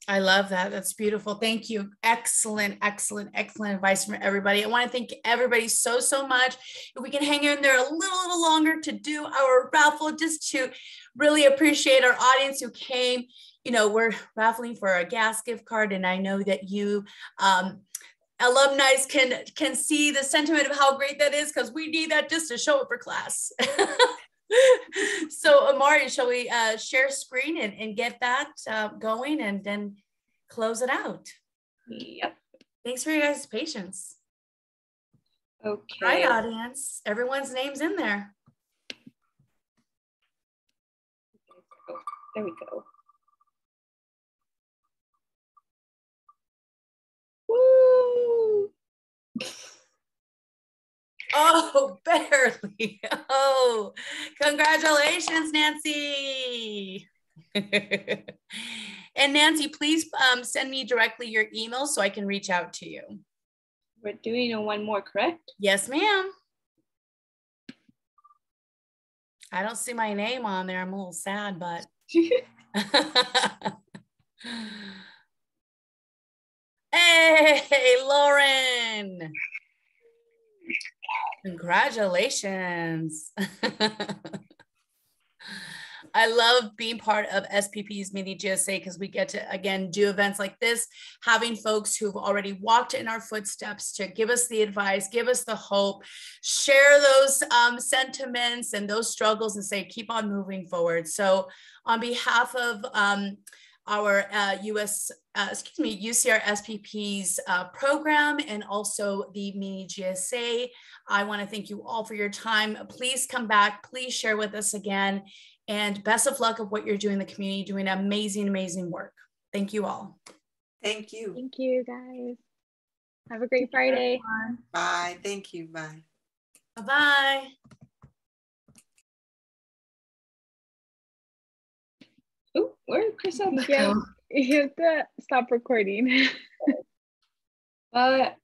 I love that. That's beautiful. Thank you. Excellent, excellent, excellent advice from everybody. I want to thank everybody so much. If we can hang in there a little longer to do our raffle, just to really appreciate our audience who came. You know, we're raffling for a gas gift card, and I know that you alumni can see the sentiment of how great that is, because we need that just to show up for class. So Amari, shall we share screen and get that going and then close it out? Yep. Thanks for your guys' patience. Okay. All right, audience, everyone's name's in there. There we go. Woo! Oh, barely. Oh, congratulations, Nancy. And Nancy, please send me directly your email so I can reach out to you. We're doing a one more, correct? Yes, ma'am. I don't see my name on there. I'm a little sad, but. Hey, Lauren. Congratulations. I love being part of SPP's mini GSA because we get to, again, do events like this, having folks who've already walked in our footsteps to give us the advice, give us the hope, share those sentiments and those struggles and say, keep on moving forward. So on behalf of our UCR SPP's program and also the mini GSA, I want to thank you all for your time. Please come back, please share with us again. And best of luck of what you're doing in the community, doing amazing, amazing work. Thank you all. Thank you. Thank you, guys. Have a great Friday. Bye. Thank you. Bye. Bye-bye. Oh, where did Chris at? Yeah, you have to stop recording. But